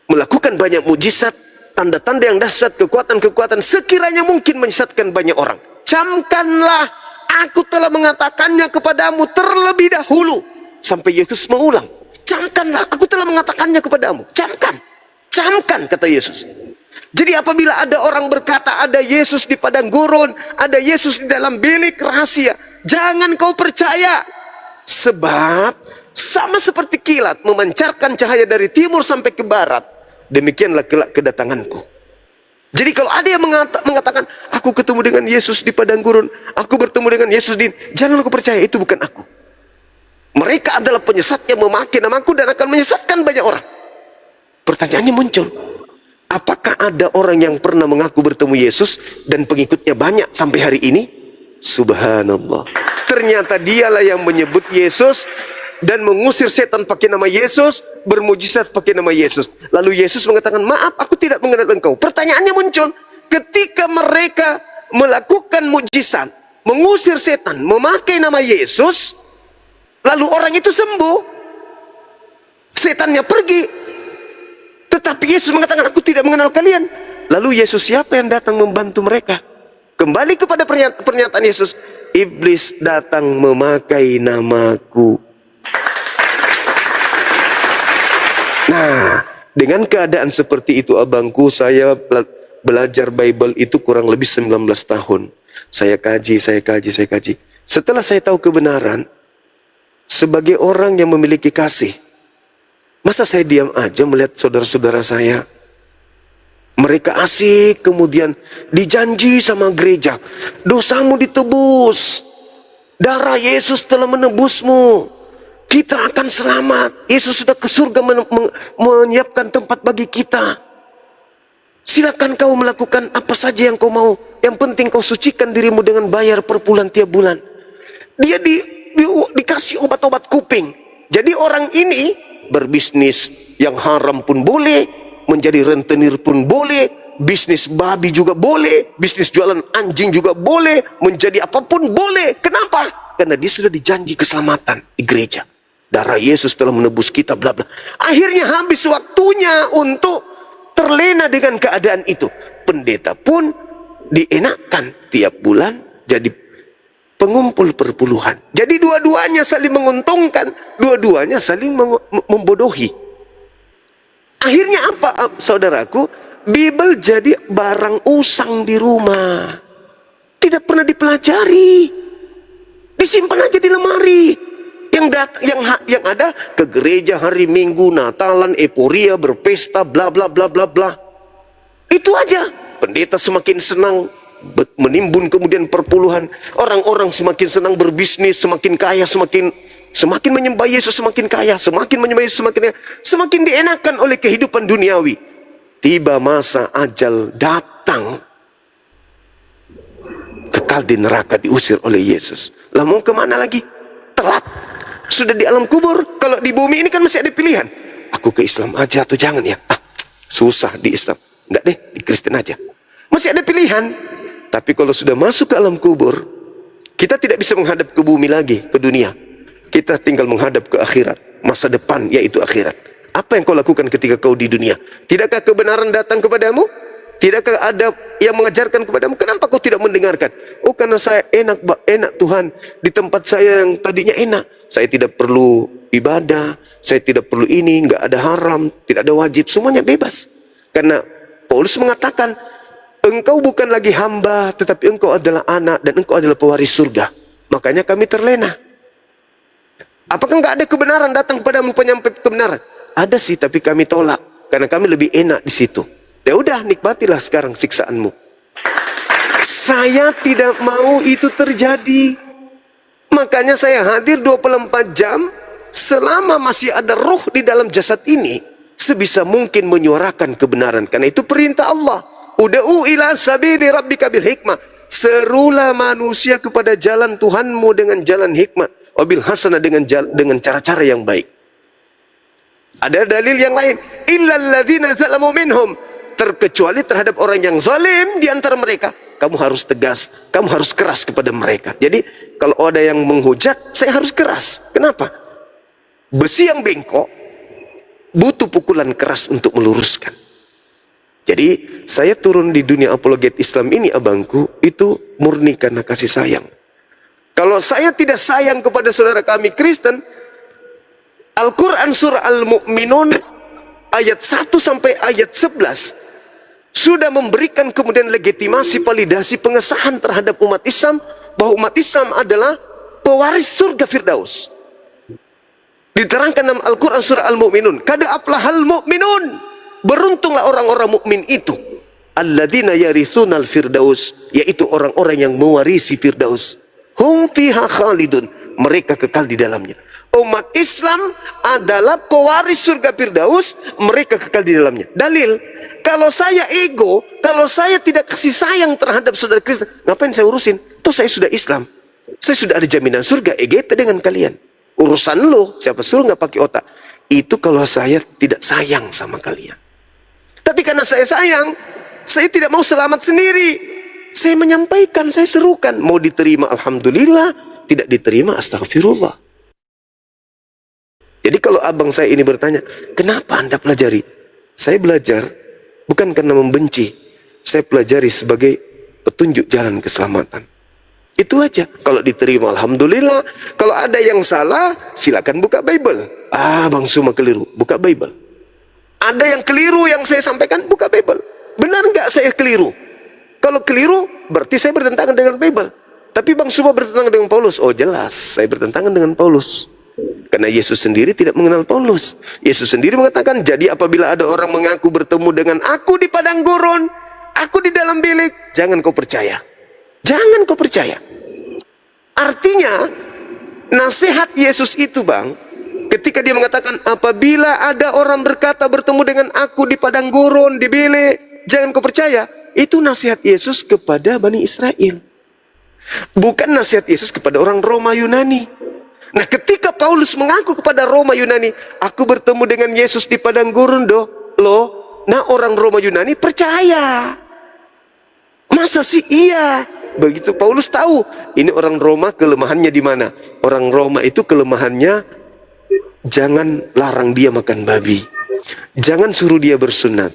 melakukan banyak mujizat, tanda-tanda yang dahsyat, kekuatan-kekuatan, sekiranya mungkin menyesatkan banyak orang. Camkanlah, aku telah mengatakannya kepadamu terlebih dahulu. Sampai Yesus mengulang, camkanlah, aku telah mengatakannya kepadamu. Camkan, kata Yesus. Jadi apabila ada orang berkata ada Yesus di padang gurun, ada Yesus di dalam bilik rahasia, jangan kau percaya. Sebab sama seperti kilat memancarkan cahaya dari timur sampai ke barat, demikianlah kelak kedatanganku. Jadi kalau ada yang mengatakan, aku ketemu dengan Yesus di padang gurun, aku bertemu dengan Yesus jangan aku percaya, itu bukan aku. Mereka adalah penyesat yang memakai namaku dan akan menyesatkan banyak orang. Pertanyaannya muncul, apakah ada orang yang pernah mengaku bertemu Yesus dan pengikutnya banyak sampai hari ini? Subhanallah. Ternyata dialah yang menyebut Yesus dan mengusir setan pakai nama Yesus, bermujizat pakai nama Yesus. Lalu Yesus mengatakan, maaf, aku tidak mengenal engkau. Pertanyaannya muncul, ketika mereka melakukan mujizat, mengusir setan, memakai nama Yesus, lalu orang itu sembuh, setannya pergi, tetapi Yesus mengatakan, aku tidak mengenal kalian. Lalu Yesus siapa yang datang membantu mereka? Kembali kepada pernyataan Yesus, iblis datang memakai namaku. Nah, dengan keadaan seperti itu, abangku, saya belajar Bible itu kurang lebih 19 tahun. Saya kaji. Setelah saya tahu kebenaran, sebagai orang yang memiliki kasih, masa saya diam aja melihat saudara-saudara saya? Mereka asik, kemudian dijanji sama gereja, dosamu ditebus, darah Yesus telah menebusmu, kita akan selamat, Yesus sudah ke surga menyiapkan tempat bagi kita. Silakan kau melakukan apa saja yang kau mau, yang penting kau sucikan dirimu dengan bayar per bulan tiap bulan. Dia dikasih obat-obat kuping. Jadi orang ini berbisnis yang haram pun boleh, menjadi rentenir pun boleh, bisnis babi juga boleh, bisnis jualan anjing juga boleh, menjadi apapun boleh. Kenapa? Karena dia sudah dijanji keselamatan di gereja. Darah Yesus telah menebus kita, bla bla. Akhirnya habis waktunya untuk terlena dengan keadaan itu. Pendeta pun dienakkan tiap bulan jadi pengumpul perpuluhan. Jadi dua-duanya saling menguntungkan, dua-duanya saling membodohi. Akhirnya apa, saudaraku? Bible jadi barang usang di rumah. Tidak pernah dipelajari. Disimpan aja di lemari. Yang ada ke gereja hari Minggu, Natalan, euforia, berpesta, bla bla bla bla bla. Itu aja. Pendeta semakin senang menimbun kemudian perpuluhan. Orang-orang semakin senang berbisnis, semakin kaya, semakin menyembah Yesus, semakin kaya, semakin menyembah Yesus, semakin kaya, semakin dienakan oleh kehidupan duniawi. Tiba masa ajal datang, kekal di neraka, diusir oleh Yesus. Lah mau kemana lagi? Telat. Sudah di alam kubur. Kalau di bumi ini kan masih ada pilihan. Aku ke Islam aja atau jangan ya? Susah di Islam. Enggak deh, di Kristen aja. Masih ada pilihan. Tapi kalau sudah masuk ke alam kubur, kita tidak bisa menghadap ke bumi lagi, ke dunia. Kita tinggal menghadap ke akhirat, masa depan, yaitu akhirat. Apa yang kau lakukan ketika kau di dunia? Tidakkah kebenaran datang kepadamu? Tidakkah ada yang mengajarkan kepadamu? Kenapa kau tidak mendengarkan? Oh, karena saya enak Tuhan. Di tempat saya yang tadinya enak. Saya tidak perlu ibadah. Saya tidak perlu ini. Nggak ada haram. Tidak ada wajib. Semuanya bebas. Karena Paulus mengatakan, engkau bukan lagi hamba, tetapi engkau adalah anak dan engkau adalah pewaris surga. Makanya kami terlena. Apakah nggak ada kebenaran datang kepadamu, penyampai kebenaran? Ada sih, tapi kami tolak. Karena kami lebih enak di situ. Ya udah, nikmatilah sekarang siksaanmu. Saya tidak mau itu terjadi. Makanya saya hadir 24 jam. Selama masih ada roh di dalam jasad ini, sebisa mungkin menyuarakan kebenaran. Karena itu perintah Allah. Uda'u ila sabili rabbika bil hikmah. Serulah manusia kepada jalan Tuhanmu dengan jalan hikmah. Wabil hasanah dengan cara-cara yang baik. Ada dalil yang lain. Illal ladzina zalamu minhum. Terkecuali terhadap orang yang zalim di antara mereka. Kamu harus tegas, kamu harus keras kepada mereka. Jadi kalau ada yang menghujat, saya harus keras. Kenapa? Besi yang bengkok butuh pukulan keras untuk meluruskan. Jadi saya turun di dunia apologet Islam ini, abangku, itu murni karena kasih sayang. Kalau saya tidak sayang kepada saudara kami Kristen, Al-Quran surah Al-Mu'minun ayat 1 sampai ayat 11 sudah memberikan kemudian legitimasi, validasi, pengesahan terhadap umat Islam bahwa umat Islam adalah pewaris surga Firdaus. Diterangkan dalam Al-Quran surah Al-Mu'minun, kad aflahal mu'minun, beruntunglah orang-orang mukmin itu, alladzina yarithunal firdaus, yaitu orang-orang yang mewarisi Firdaus. Hum fiha khalidun, mereka kekal di dalamnya. Umat Islam adalah pewaris surga Firdaus, mereka kekal di dalamnya. Dalil, kalau saya ego, kalau saya tidak kasih sayang terhadap saudara Kristen, ngapain saya urusin? Toh saya sudah Islam, saya sudah ada jaminan surga, EGP dengan kalian. Urusan lo, siapa suruh nggak pakai otak? Itu kalau saya tidak sayang sama kalian. Tapi karena saya sayang, saya tidak mau selamat sendiri. Saya menyampaikan, saya serukan. Mau diterima alhamdulillah, tidak diterima astagfirullah. Jadi kalau abang saya ini bertanya, kenapa Anda pelajari? Saya belajar bukan karena membenci. Saya pelajari sebagai petunjuk jalan keselamatan. Itu aja. Kalau diterima alhamdulillah. Kalau ada yang salah, silakan buka Bible. Bang Suma keliru, buka Bible. Ada yang keliru yang saya sampaikan, buka Bible. Benar nggak saya keliru? Kalau keliru, berarti saya bertentangan dengan Bible. Tapi Bang Suma bertentangan dengan Paulus. Oh jelas, saya bertentangan dengan Paulus. Karena Yesus sendiri tidak mengenal Paulus. Yesus sendiri mengatakan, jadi apabila ada orang mengaku bertemu dengan aku di padang gurun, aku di dalam bilik, jangan kau percaya. Jangan kau percaya. Artinya, nasihat Yesus itu, Bang, ketika dia mengatakan, apabila ada orang berkata bertemu dengan aku di padang gurun, di bilik, jangan kau percaya. Itu nasihat Yesus kepada Bani Israel. Bukan nasihat Yesus kepada orang Roma Yunani. Nah, ketika Paulus mengaku kepada Roma Yunani, aku bertemu dengan Yesus di padang gurun nah orang Roma Yunani percaya. Masa sih? Iya. Begitu Paulus tahu, ini orang Roma kelemahannya di mana? Orang Roma itu kelemahannya, jangan larang dia makan babi. Jangan suruh dia bersunat.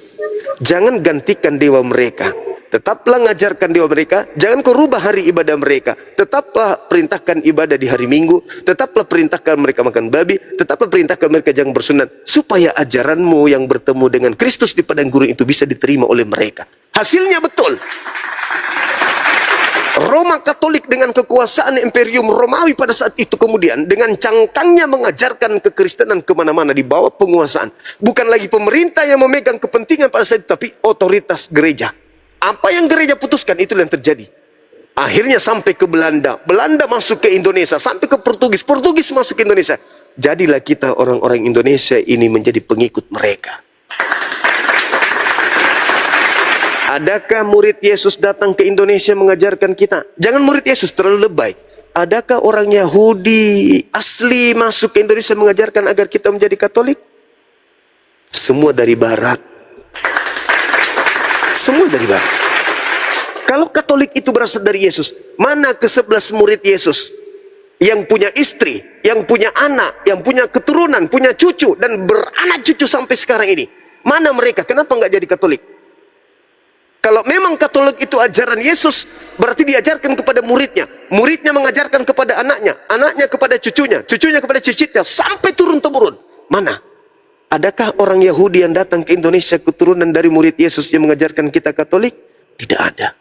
Jangan gantikan dewa mereka. Tetaplah ngajarkan dewa mereka. Jangan kau rubah hari ibadah mereka. Tetaplah perintahkan ibadah di hari Minggu. Tetaplah perintahkan mereka makan babi. Tetaplah perintahkan mereka jangan bersunat. Supaya ajaranmu yang bertemu dengan Kristus di padang gurun itu bisa diterima oleh mereka. Hasilnya betul. Roma Katolik dengan kekuasaan Imperium Romawi pada saat itu kemudian dengan cangkangnya mengajarkan kekristenan kemana-mana di bawah penguasaan. Bukan lagi pemerintah yang memegang kepentingan pada saat itu, tapi otoritas gereja. Apa yang gereja putuskan, itu yang terjadi. Akhirnya sampai ke Belanda. Belanda masuk ke Indonesia. Sampai ke Portugis. Portugis masuk ke Indonesia. Jadilah kita orang-orang Indonesia ini menjadi pengikut mereka. Adakah murid Yesus datang ke Indonesia mengajarkan kita? Jangan murid Yesus, terlalu lebay. Adakah orang Yahudi asli masuk ke Indonesia mengajarkan agar kita menjadi Katolik? Semua dari Barat. Semua dari Barat. Kalau Katolik itu berasal dari Yesus, mana ke-11 murid Yesus? yang punya istri, yang punya anak, yang punya keturunan, punya cucu, dan beranak cucu sampai sekarang ini. Mana mereka? Kenapa nggak jadi Katolik? Kalau memang Katolik itu ajaran Yesus, berarti diajarkan kepada muridnya. Muridnya mengajarkan kepada anaknya, anaknya kepada cucunya, cucunya kepada cicitnya, sampai turun-temurun. Mana? Adakah orang Yahudi yang datang ke Indonesia keturunan dari murid Yesus yang mengajarkan kita Katolik? Tidak ada.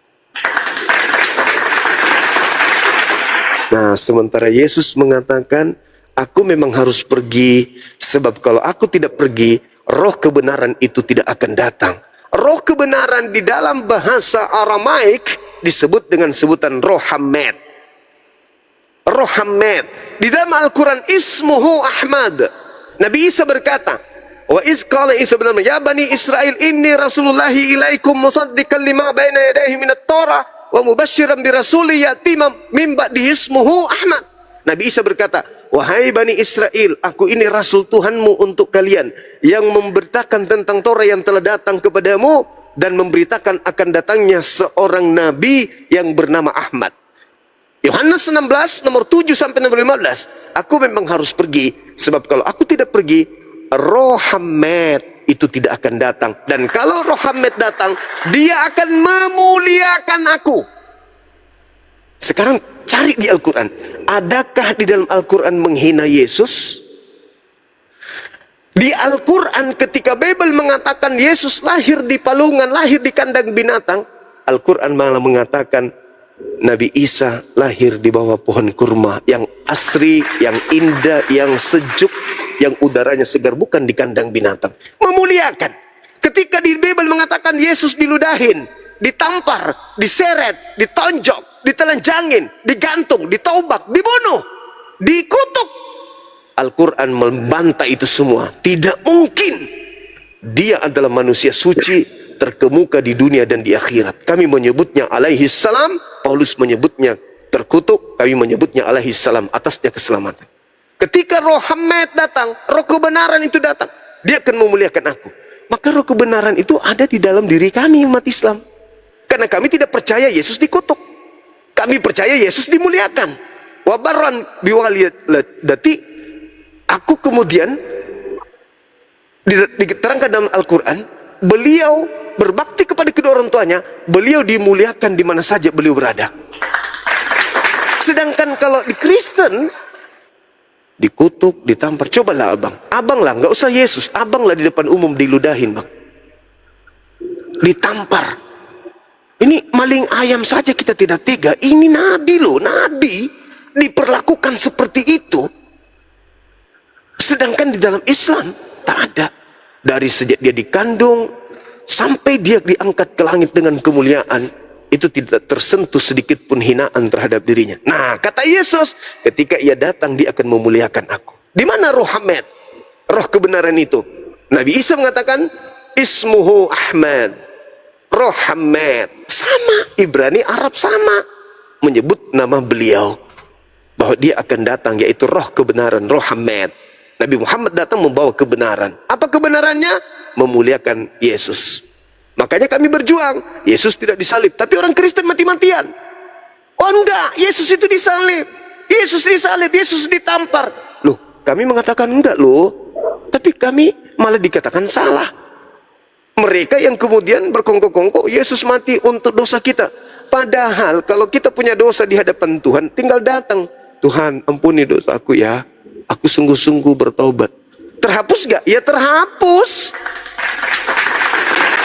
Nah, sementara Yesus mengatakan, aku memang harus pergi, sebab kalau aku tidak pergi, roh kebenaran itu tidak akan datang. Roh kebenaran di dalam bahasa Aramaik disebut dengan sebutan roh Hamed. Roh Hamed. Di dalam Al-Quran, ismuhu Ahmad. Nabi Isa berkata, wa iz qala Isa bin Maryam, ya bani Israel, inni rasulullahi ilaikum musaddiqan lima baina yadayhi minat Torah wa mubasysyiran bi rasuli yati min ba'di ismuhu Ahmad. Nabi Isa berkata, wahai Bani Israel, aku ini Rasul Tuhanmu untuk kalian, yang memberitakan tentang Torah yang telah datang kepadamu, dan memberitakan akan datangnya seorang Nabi yang bernama Ahmad. Yohanes 16, nomor 7 sampai nomor 15. Aku memang harus pergi, sebab kalau aku tidak pergi, roh Hamed itu tidak akan datang. Dan kalau roh Hamed datang, dia akan memuliakan aku. Sekarang cari di Al-Quran, adakah di dalam Al-Quran menghina Yesus? Di Al-Quran ketika Bible mengatakan Yesus lahir di palungan, lahir di kandang binatang, Al-Quran malah mengatakan Nabi Isa lahir di bawah pohon kurma yang asri, yang indah, yang sejuk, yang udaranya segar, bukan di kandang binatang. Memuliakan. Ketika di Bible mengatakan Yesus diludahin, ditampar, diseret, ditonjok, ditelanjangin, digantung, ditobak, dibunuh, dikutuk, Al-Quran membantai itu semua. Tidak mungkin. Dia adalah manusia suci, terkemuka di dunia dan di akhirat. Kami menyebutnya alaihi salam, Paulus menyebutnya terkutuk, kami menyebutnya alaihi salam, atasnya keselamatan. Ketika roh Hamed datang, roh kebenaran itu datang, dia akan memuliakan aku. Maka roh kebenaran itu ada di dalam diri kami, umat Islam. Karena kami tidak percaya Yesus dikutuk. Kami percaya Yesus dimuliakan. Wabaran biwalidati. Aku kemudian diterangkan dalam Al-Quran, beliau berbakti kepada kedua orang tuanya, beliau dimuliakan di mana saja beliau berada. Sedangkan kalau di Kristen, dikutuk, ditampar. Cobalah abang lah, nggak usah Yesus, abang lah di depan umum diludahin, bang, ditampar. Ini maling ayam saja kita tidak tega. Ini nabi loh, nabi diperlakukan seperti itu. Sedangkan di dalam Islam tak ada. Dari sejak dia dikandung sampai dia diangkat ke langit dengan kemuliaan, itu tidak tersentuh sedikit pun hinaan terhadap dirinya. Nah, kata Yesus, ketika ia datang dia akan memuliakan aku. Di mana roh Hamed, roh kebenaran itu? Nabi Isa mengatakan ismuhu Ahmad, roh Hamed. Sama, Ibrani Arab sama, menyebut nama beliau bahwa dia akan datang, yaitu roh kebenaran, roh Hamed. Nabi Muhammad datang membawa kebenaran. Apa kebenarannya? Memuliakan Yesus. Makanya kami berjuang. Yesus tidak disalib, tapi orang Kristen mati-matian. Oh enggak, Yesus itu disalib. Yesus disalib, Yesus ditampar. Loh, kami mengatakan enggak loh. Tapi kami malah dikatakan salah. Mereka yang kemudian berkongkok-kongkok Yesus mati untuk dosa kita. Padahal kalau kita punya dosa di hadapan Tuhan, tinggal datang. Tuhan, ampuni dosaku ya. Aku sungguh-sungguh bertobat. Terhapus gak? Ya terhapus.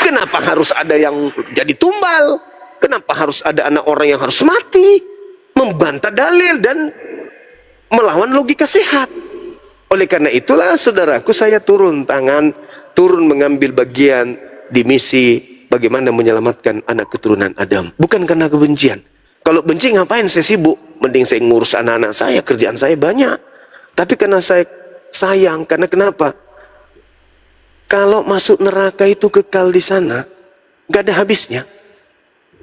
Kenapa harus ada yang jadi tumbal? Kenapa harus ada anak orang yang harus mati? Membantah dalil dan melawan logika sehat. Oleh karena itulah saudaraku, saya turun tangan, turun mengambil bagian di misi bagaimana menyelamatkan anak keturunan Adam. Bukan karena kebencian. Kalau benci ngapain saya sibuk? Mending saya ngurus anak-anak saya, kerjaan saya banyak. Tapi karena saya sayang, karena kenapa? Kalau masuk neraka itu kekal di sana, gak ada habisnya.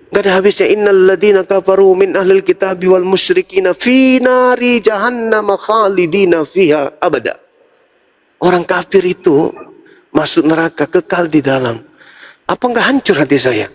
Gak ada habisnya. Innal ladina kafaru min ahlil kitabi wal musyrikina fi nari jahannam khalidina fiha abada. Orang kafir itu masuk neraka kekal di dalam. Apa enggak hancur hati saya?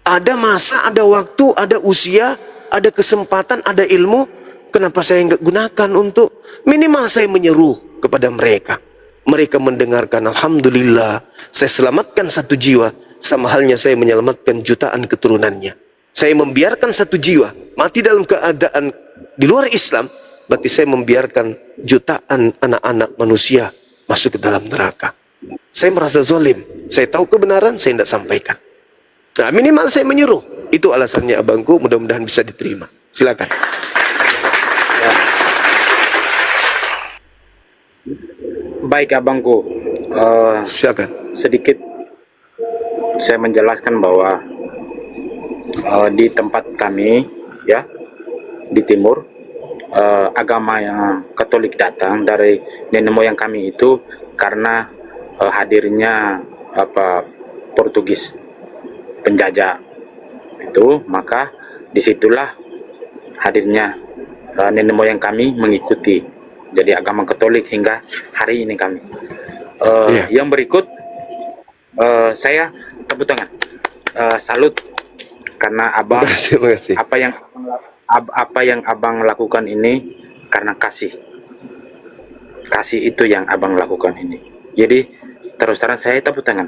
Ada masa, ada waktu, ada usia, ada kesempatan, ada ilmu. kenapa saya nggak gunakan untuk minimal saya menyeru kepada mereka. Mereka mendengarkan, alhamdulillah, saya selamatkan satu jiwa, sama halnya saya menyelamatkan jutaan keturunannya. Saya membiarkan satu jiwa mati dalam keadaan di luar Islam, berarti saya membiarkan jutaan anak-anak manusia masuk ke dalam neraka. Saya merasa zalim. Saya tahu kebenaran, saya tidak sampaikan. Nah, minimal saya menyuruh. Itu alasannya abangku, mudah-mudahan bisa diterima. Silakan. Baik abangku, Silakan. sedikit saya menjelaskan bahwa di tempat kami ya di timur, agama yang Katolik datang dari nenek moyang kami itu karena hadirnya Portugis penjajah itu, maka disitulah hadirnya nenek moyang kami mengikuti jadi agama Katolik hingga hari ini kami. Yang berikut, saya tepuk tangan, salut karena abang. Terima kasih. Apa yang abang lakukan ini karena kasih itu yang abang lakukan ini. Jadi terus terang saya tepuk tangan.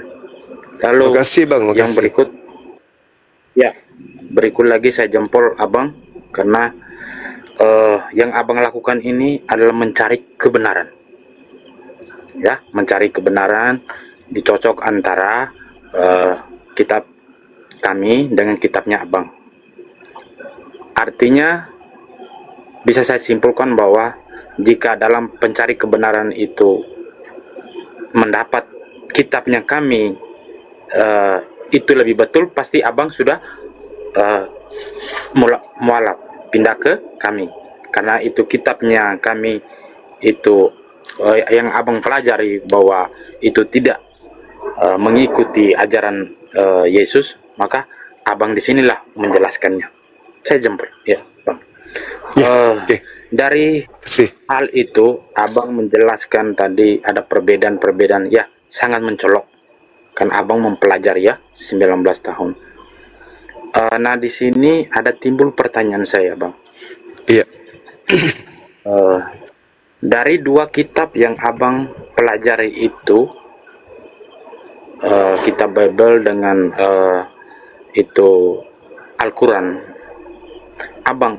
Lalu Terima kasih, Bang. Terima yang kasih. berikut lagi saya jempol abang karena yang abang lakukan ini adalah mencari kebenaran, ya, mencari kebenaran, dicocok antara kitab kami dengan kitabnya abang. Artinya bisa saya simpulkan bahwa jika dalam pencari kebenaran itu mendapat kitabnya kami itu lebih betul, pasti abang sudah mualaf pindah ke kami, karena itu kitabnya kami itu yang abang pelajari bahwa itu tidak mengikuti ajaran Yesus, maka abang disinilah menjelaskannya. Saya jempol ya bang. Dari hal itu abang menjelaskan tadi ada perbedaan ya, sangat mencolok kan abang mempelajari ya 19 tahun. Nah di sini ada timbul pertanyaan saya bang. Iya. Dari dua kitab yang abang pelajari itu, kitab Bible dengan itu Al-Quran, abang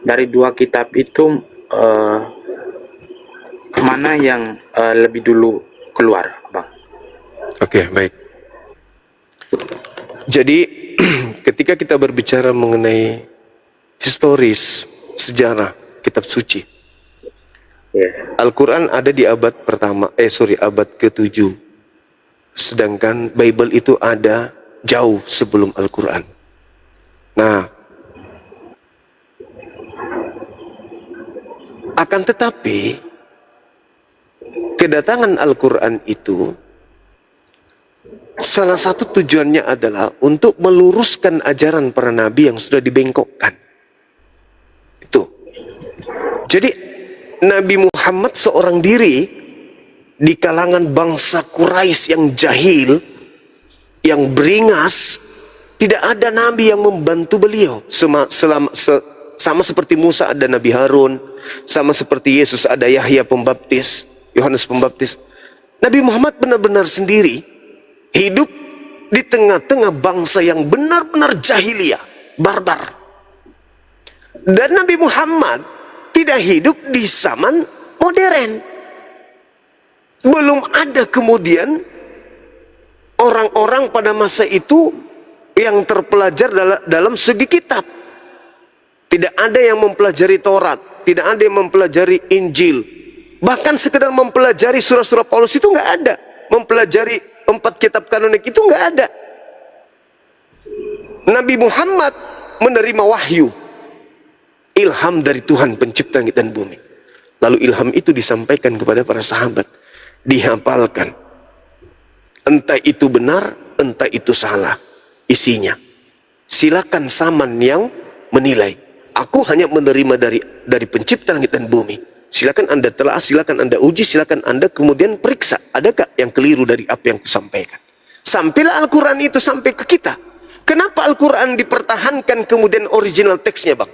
dari dua kitab itu mana yang lebih dulu keluar bang? Oke, baik. Jadi ketika kita berbicara mengenai historis, sejarah, kitab suci, Al-Quran ada di abad abad ke-7. Sedangkan Bible itu ada jauh sebelum Al-Quran. Nah, akan tetapi kedatangan Al-Quran itu salah satu tujuannya adalah untuk meluruskan ajaran para nabi yang sudah dibengkokkan. Itu. Jadi Nabi Muhammad seorang diri di kalangan bangsa Quraisy yang jahil, yang beringas, tidak ada nabi yang membantu beliau. Sama seperti Musa ada Nabi Harun, sama seperti Yesus ada Yahya Pembaptis, Yohanes Pembaptis. Nabi Muhammad benar-benar sendiri hidup di tengah-tengah bangsa yang benar-benar jahiliyah, barbar. Dan Nabi Muhammad tidak hidup di zaman modern. Belum ada kemudian orang-orang pada masa itu yang terpelajar dalam segi kitab. Tidak ada yang mempelajari Taurat, tidak ada yang mempelajari Injil. Bahkan sekedar mempelajari surah-surah Paulus itu nggak ada. Mempelajari 4 kitab kanonik itu nggak ada. Nabi Muhammad menerima wahyu, ilham dari Tuhan pencipta langit dan bumi. Lalu ilham itu disampaikan kepada para sahabat, dihafalkan. Entah itu benar, entah itu salah isinya. Silakan saman yang menilai. Aku hanya menerima dari pencipta langit dan bumi. Silakan Anda telah, silakan Anda uji, silakan Anda kemudian periksa. Adakah yang keliru dari apa yang kusampaikan? Sampailah Al-Quran itu sampai ke kita. Kenapa Al-Quran dipertahankan kemudian original teksnya bang?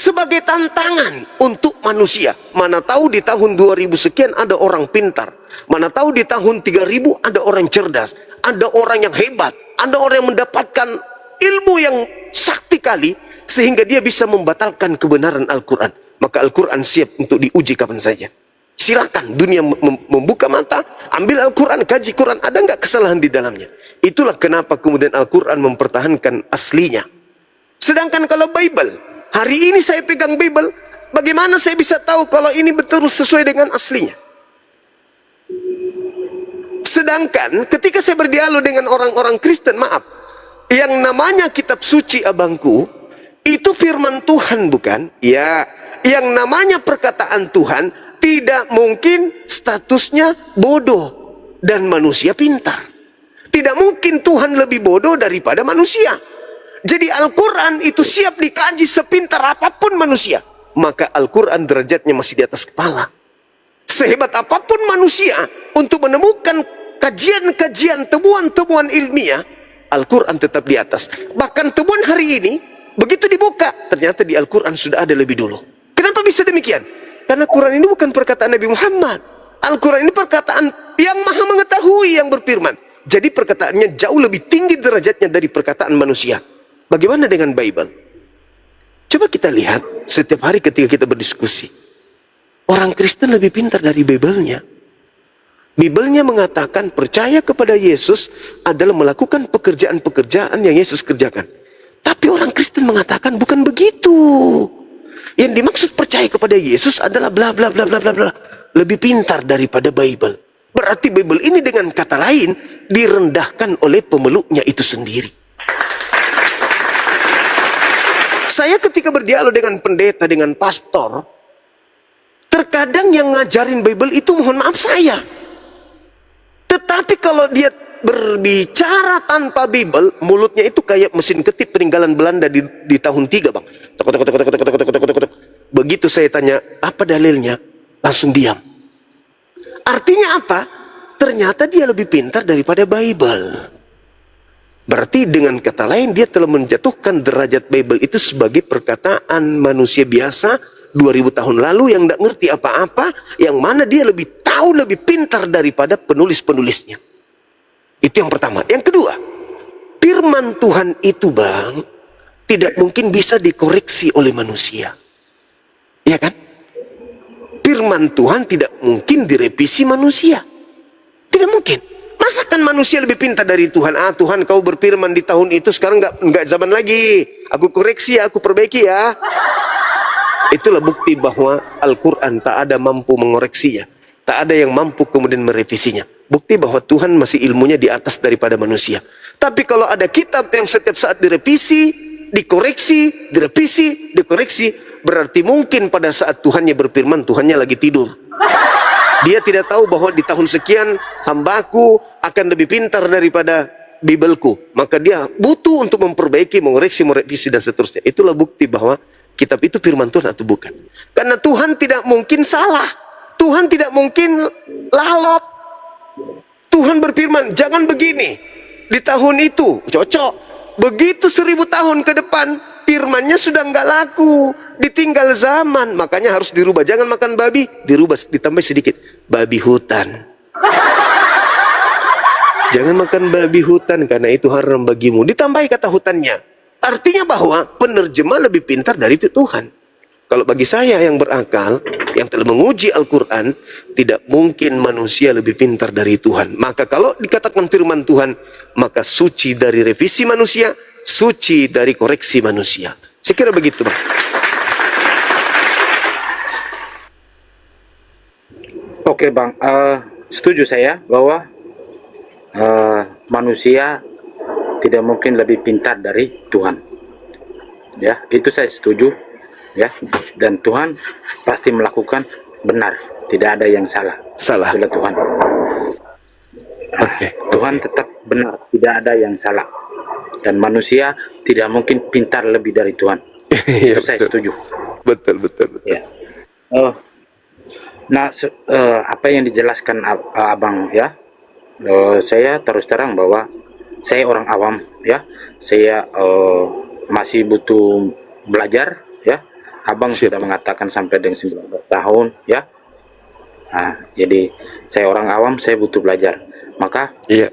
sebagai tantangan untuk manusia. Mana tahu di tahun 2000 sekian ada orang pintar, mana tahu di tahun 3000 ada orang cerdas, ada orang yang hebat, ada orang yang mendapatkan ilmu yang sakti kali sehingga dia bisa membatalkan kebenaran Al-Quran. Maka Al-Quran siap untuk diuji kapan saja. Silakan dunia membuka mata, ambil Al-Quran, kaji Quran, ada nggak kesalahan di dalamnya. Itulah kenapa kemudian Al-Quran mempertahankan aslinya. Sedangkan kalau Bible, hari ini saya pegang Bible, bagaimana saya bisa tahu kalau ini betul sesuai dengan aslinya? Sedangkan ketika saya berdialog dengan orang-orang Kristen, maaf, yang namanya kitab suci abangku, itu firman Tuhan bukan? Ya, yang namanya perkataan Tuhan tidak mungkin statusnya bodoh dan manusia pintar. Tidak mungkin Tuhan lebih bodoh daripada manusia. Jadi Al-Quran itu siap dikaji sepintar apapun manusia. Maka Al-Quran derajatnya masih di atas kepala. Sehebat apapun manusia untuk menemukan kajian-kajian, temuan-temuan ilmiah, Al-Quran tetap di atas. Bahkan temuan hari ini, begitu dibuka, ternyata di Al-Quran sudah ada lebih dulu. Kenapa bisa demikian? Karena Quran ini bukan perkataan Nabi Muhammad. Al-Quran ini perkataan yang maha mengetahui yang berfirman. Jadi perkataannya jauh lebih tinggi derajatnya dari perkataan manusia. Bagaimana dengan Bible? Coba kita lihat setiap hari ketika kita berdiskusi. Orang Kristen lebih pintar dari Bible-nya. Bible-nya mengatakan percaya kepada Yesus adalah melakukan pekerjaan-pekerjaan yang Yesus kerjakan. Tapi orang Kristen mengatakan bukan begitu. Yang dimaksud percaya kepada Yesus adalah bla bla bla bla bla bla. Lebih pintar daripada Bible. Berarti Bible ini dengan kata lain direndahkan oleh pemeluknya itu sendiri. Saya ketika berdialog dengan pendeta, dengan pastor, terkadang yang ngajarin Bible itu mohon maaf saya. Tetapi kalau dia berbicara tanpa Bible, mulutnya itu kayak mesin ketik peninggalan Belanda di tahun 3 bang. Tok, tok, tok, tok, tok, tok, tok, tok, tok, tok. Begitu saya tanya, apa dalilnya? Langsung diam. Artinya apa? Ternyata dia lebih pintar daripada Bible. Berarti dengan kata lain dia telah menjatuhkan derajat Bible itu sebagai perkataan manusia biasa 2000 tahun lalu yang tidak ngerti apa-apa, yang mana dia lebih tahu, lebih pintar daripada penulis-penulisnya. Itu yang pertama. Yang kedua, firman Tuhan itu bang, tidak mungkin bisa dikoreksi oleh manusia. Ya kan? Firman Tuhan tidak mungkin direvisi manusia. Tidak mungkin. Masakan manusia lebih pintar dari Tuhan? Ah Tuhan, kau berfirman di tahun itu, sekarang nggak zaman lagi. Aku koreksi ya, aku perbaiki ya. Itulah bukti bahwa Al-Quran tak ada mampu mengoreksinya. Tak ada yang mampu kemudian merevisinya. Bukti bahwa Tuhan masih ilmunya di atas daripada manusia. Tapi kalau ada kitab yang setiap saat direvisi, dikoreksi, direvisi, dikoreksi, berarti mungkin pada saat Tuhannya berfirman, Tuhannya lagi tidur. Dia tidak tahu bahwa di tahun sekian hambaku akan lebih pintar daripada Bibelku. Maka dia butuh untuk memperbaiki, mengoreksi, merevisi dan seterusnya. Itulah bukti bahwa kitab itu firman Tuhan atau bukan. Karena Tuhan tidak mungkin salah. Tuhan tidak mungkin lalap. Tuhan berfirman, jangan begini. Di tahun itu, cocok. Begitu 1000 tahun ke depan, firmannya sudah nggak laku. Ditinggal zaman, makanya harus dirubah. Jangan makan babi, dirubah, ditambah sedikit. Babi hutan. Jangan makan babi hutan, karena itu haram bagimu. Ditambahi kata hutannya. Artinya bahwa penerjemah lebih pintar dari Tuhan. Kalau bagi saya yang berakal, yang telah menguji Al-Quran, tidak mungkin manusia lebih pintar dari Tuhan. Maka kalau dikatakan firman Tuhan, maka suci dari revisi manusia, suci dari koreksi manusia. Saya kira begitu, Bang. Oke Bang, setuju saya bahwa manusia tidak mungkin lebih pintar dari Tuhan. Ya, itu saya setuju. Ya, dan Tuhan pasti melakukan benar, tidak ada yang salah. Salah. Itulah Tuhan. Oke. Tuhan tetap benar, tidak ada yang salah. Dan manusia tidak mungkin pintar lebih dari Tuhan. Ya, Itu saya setuju. Betul. Ya. Nah, apa yang dijelaskan Abang ya, saya terus terang bahwa saya orang awam ya, saya masih butuh belajar ya, Abang Siap. sudah mengatakan sampai dengan 19 tahun, ya. Nah, jadi saya orang awam, saya butuh belajar. Maka Iya.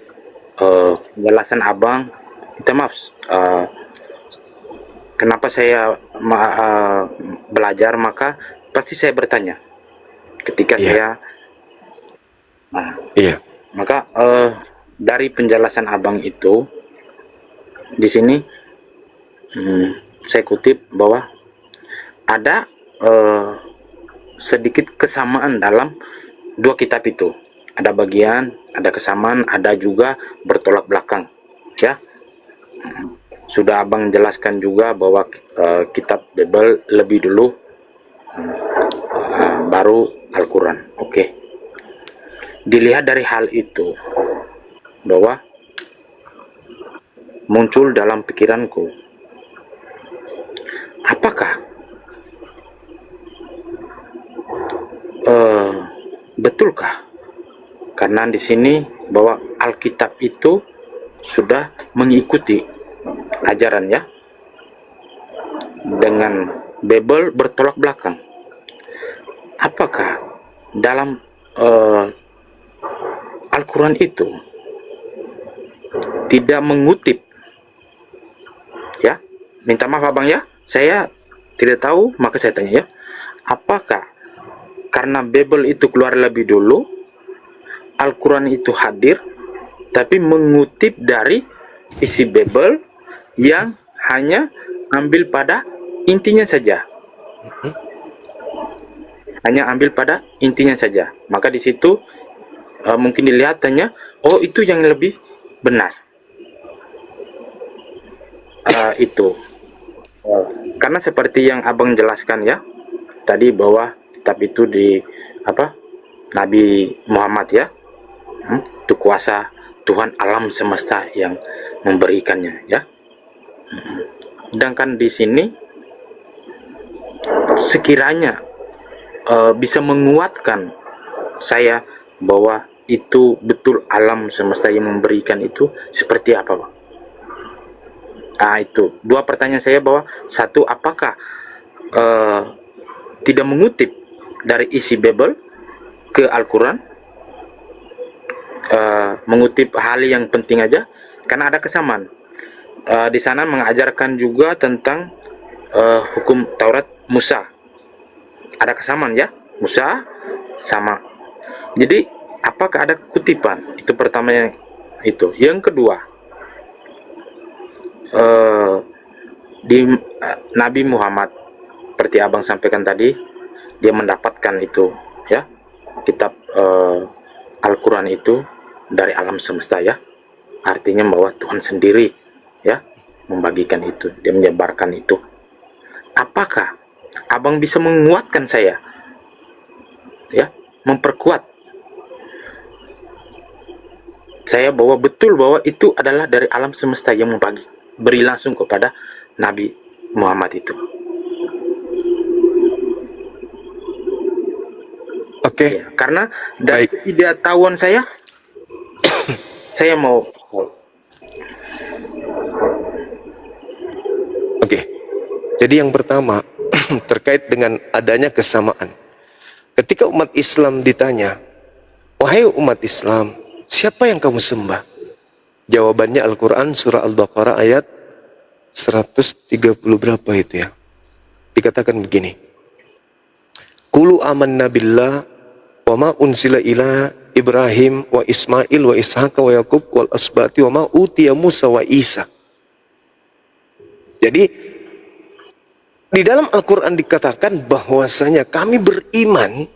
penjelasan abang, minta maaf, kenapa saya belajar, maka pasti saya bertanya ketika Iya. saya, nah, Iya. maka dari penjelasan abang itu di sini saya kutip bahwa ada sedikit kesamaan dalam dua kitab itu. Ada bagian, ada kesamaan, ada juga bertolak belakang, ya. Sudah abang jelaskan juga bahwa kitab Bible lebih dulu, baru Al-Quran. Oke. Dilihat dari hal itu, bahwa muncul dalam pikiranku, apakah betulkah? Karena di sini bahwa Alkitab itu sudah mengikuti ajaran, ya, dengan Bible bertolak belakang. Apakah dalam Al-Quran itu tidak mengutip, ya? Minta maaf abang, ya, saya tidak tahu, maka saya tanya, ya, apakah karena Bible itu keluar lebih dulu, Al-Quran itu hadir, tapi mengutip dari isi Bible yang hanya ambil pada intinya saja. Hanya ambil pada intinya saja. Maka di situ mungkin dilihat hanya, oh itu yang lebih benar. Itu. Karena seperti yang abang jelaskan, ya, tadi bahwa kitab itu di Nabi Muhammad, ya, itu kuasa Tuhan alam semesta yang memberikannya, ya. Sedangkan di sini sekiranya bisa menguatkan saya bahwa itu betul alam semesta yang memberikan, itu seperti apa, Bang? Itu dua pertanyaan saya, bahwa satu, apakah tidak mengutip dari isi Bible ke Al-Quran, mengutip hal yang penting aja, karena ada kesamaan. Di sana mengajarkan juga tentang hukum Taurat Musa. Ada kesamaan, ya, Musa sama. Jadi apakah ada kutipan? Itu pertamanya itu. Yang kedua, di Nabi Muhammad, seperti abang sampaikan tadi, dia mendapatkan itu, ya, kitab Al-Quran itu dari alam semesta, ya. Artinya bahwa Tuhan sendiri, ya, membagikan itu, dia menyebarkan itu. Apakah abang bisa menguatkan saya, ya, memperkuat saya bahwa betul bahwa itu adalah dari alam semesta yang beri langsung kepada Nabi Muhammad itu? Oke. Ya, karena dari ketidaktahuan saya, saya mau. Oke. Jadi yang pertama terkait dengan adanya kesamaan. Ketika umat Islam ditanya, wahai umat Islam, siapa yang kamu sembah? Jawabannya Al-Quran surah Al-Baqarah ayat 130 berapa itu, ya. Dikatakan begini. Qulu amanna billah wa ma unzila ila Ibrahim wa Ismail wa Ishaq wa Yaqub wal asbati wa ma utiya Musa wa Isa. Jadi di dalam Al-Quran dikatakan bahwasanya kami beriman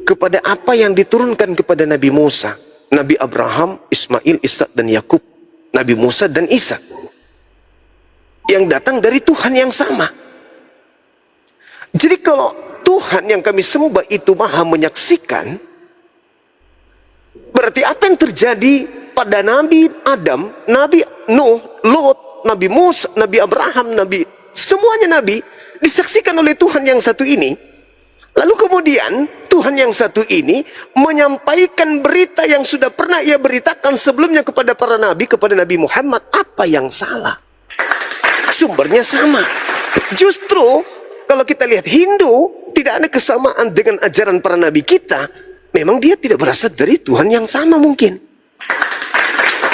kepada apa yang diturunkan kepada Nabi Musa, Nabi Abraham, Ismail, Ishak dan Yakub, Nabi Musa dan Isa, yang datang dari Tuhan yang sama. Jadi kalau Tuhan yang kami sembah itu maha menyaksikan, berarti apa yang terjadi pada Nabi Adam, Nabi Nuh, Lot, Nabi Musa, Nabi Abraham, semuanya Nabi disaksikan oleh Tuhan yang satu ini. Lalu kemudian Tuhan yang satu ini menyampaikan berita yang sudah pernah ia beritakan sebelumnya kepada para nabi, kepada Nabi Muhammad. Apa yang salah? Sumbernya sama. Justru kalau kita lihat Hindu tidak ada kesamaan dengan ajaran para nabi kita, memang dia tidak berasal dari Tuhan yang sama mungkin.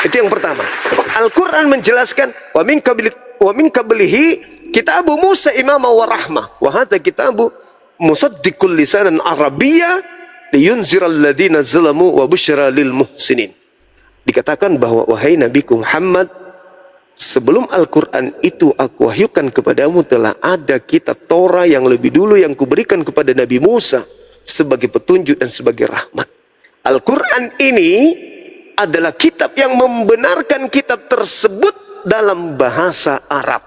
Itu yang pertama. Al-Quran menjelaskan wa min qablihi kitabu Musa imama wa rahmah wa hadza kitabu musaddiqul lisanan arabiyya liyunziral ladzina zalamu wa busyra lil muhsinin. Dikatakan bahwa wahai Nabiku Muhammad, sebelum Al-Quran itu aku wahyukan kepadamu telah ada kitab Torah yang lebih dulu yang kuberikan kepada Nabi Musa sebagai petunjuk dan sebagai rahmat. Al-Quran ini adalah kitab yang membenarkan kitab tersebut dalam bahasa Arab.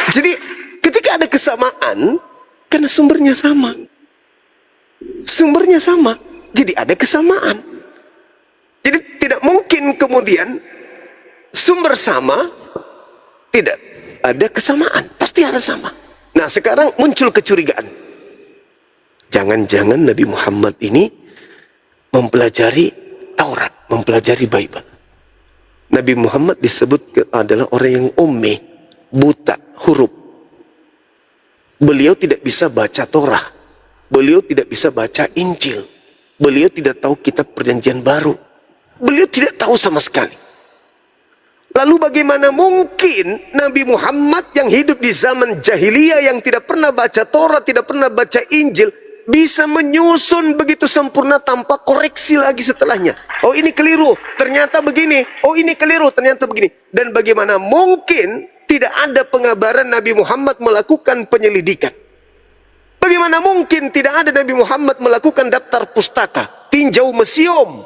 Jadi ketika ada kesamaan, karena sumbernya sama. Sumbernya sama, jadi ada kesamaan. Jadi tidak mungkin kemudian sumber sama, tidak ada kesamaan. Pasti ada sama. Nah sekarang muncul kecurigaan. Jangan-jangan Nabi Muhammad ini mempelajari Taurat, mempelajari Bible. Nabi Muhammad disebut adalah orang yang ummi, buta huruf. Beliau tidak bisa baca Torah. Beliau tidak bisa baca Injil. Beliau tidak tahu kitab Perjanjian Baru. Beliau tidak tahu sama sekali. Lalu bagaimana mungkin Nabi Muhammad yang hidup di zaman jahiliyah, yang tidak pernah baca Torah, tidak pernah baca Injil, bisa menyusun begitu sempurna tanpa koreksi lagi setelahnya? Oh ini keliru, ternyata begini. Oh ini keliru, ternyata begini. Dan bagaimana mungkin tidak ada pengabaran Nabi Muhammad melakukan penyelidikan? Bagaimana mungkin tidak ada Nabi Muhammad melakukan daftar pustaka, tinjau museum,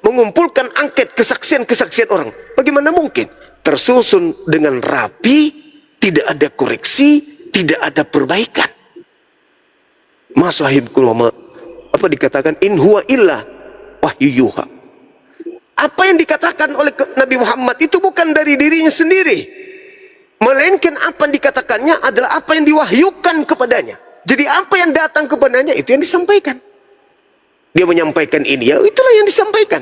mengumpulkan angket kesaksian-kesaksian orang? Bagaimana mungkin? Tersusun dengan rapi, tidak ada koreksi, tidak ada perbaikan. Masahibkul wama, apa dikatakan? In huwa illa wahyu yuha. Apa yang dikatakan oleh Nabi Muhammad itu bukan dari dirinya sendiri, melainkan apa yang dikatakannya adalah apa yang diwahyukan kepadanya. Jadi apa yang datang kepadanya itu yang disampaikan. Dia menyampaikan ini, ya itulah yang disampaikan.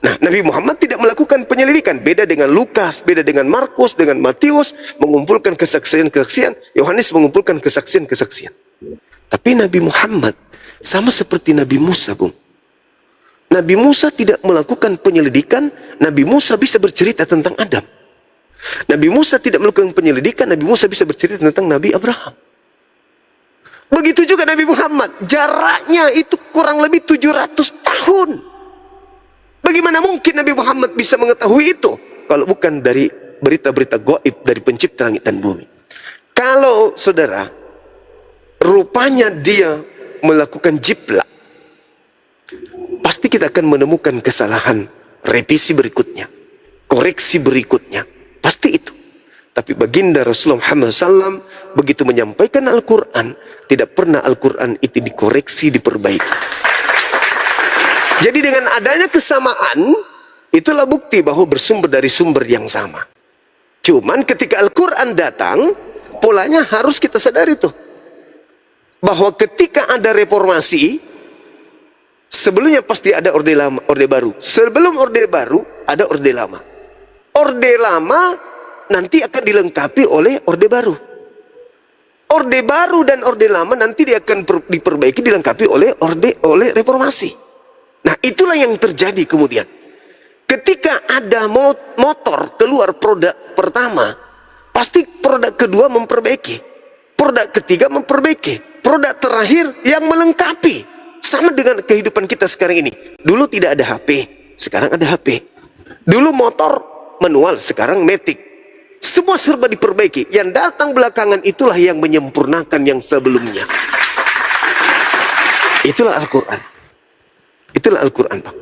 Nah, Nabi Muhammad tidak melakukan penyelidikan. Beda dengan Lukas, beda dengan Markus, dengan Matius, mengumpulkan kesaksian-kesaksian. Yohanes mengumpulkan kesaksian-kesaksian. Tapi Nabi Muhammad sama seperti Nabi Musa, Bung. Nabi Musa tidak melakukan penyelidikan. Nabi Musa bisa bercerita tentang Adam. Nabi Musa tidak melakukan penyelidikan. Nabi Musa bisa bercerita tentang Nabi Abraham. Begitu juga Nabi Muhammad. Jaraknya itu kurang lebih 700 tahun. Bagaimana mungkin Nabi Muhammad bisa mengetahui itu kalau bukan dari berita-berita gaib dari pencipta langit dan bumi? Kalau saudara, rupanya dia melakukan jiplak, pasti kita akan menemukan kesalahan, revisi berikutnya, koreksi berikutnya. Pasti itu. Tapi baginda Rasulullah Muhammad SAW begitu menyampaikan Al-Quran, tidak pernah Al-Quran itu dikoreksi, diperbaiki. Jadi dengan adanya kesamaan, itulah bukti bahwa bersumber dari sumber yang sama. Cuman ketika Al-Quran datang, polanya harus kita sadari tuh, bahwa ketika ada reformasi, sebelumnya pasti ada orde lama, orde baru. Sebelum orde baru, ada orde lama. Orde lama nanti akan dilengkapi oleh orde baru. Orde baru dan orde lama nanti dia akan diperbaiki, dilengkapi oleh reformasi. Nah, itulah yang terjadi kemudian. Ketika ada motor keluar produk pertama, pasti produk kedua memperbaiki, produk ketiga memperbaiki, produk terakhir yang melengkapi. Sama dengan kehidupan kita sekarang ini. Dulu tidak ada HP, sekarang ada HP. Dulu motor manual, sekarang matic. Semua serba diperbaiki. Yang datang belakangan itulah yang menyempurnakan yang sebelumnya. Itulah Al-Quran. Itulah Al-Quran, Pak.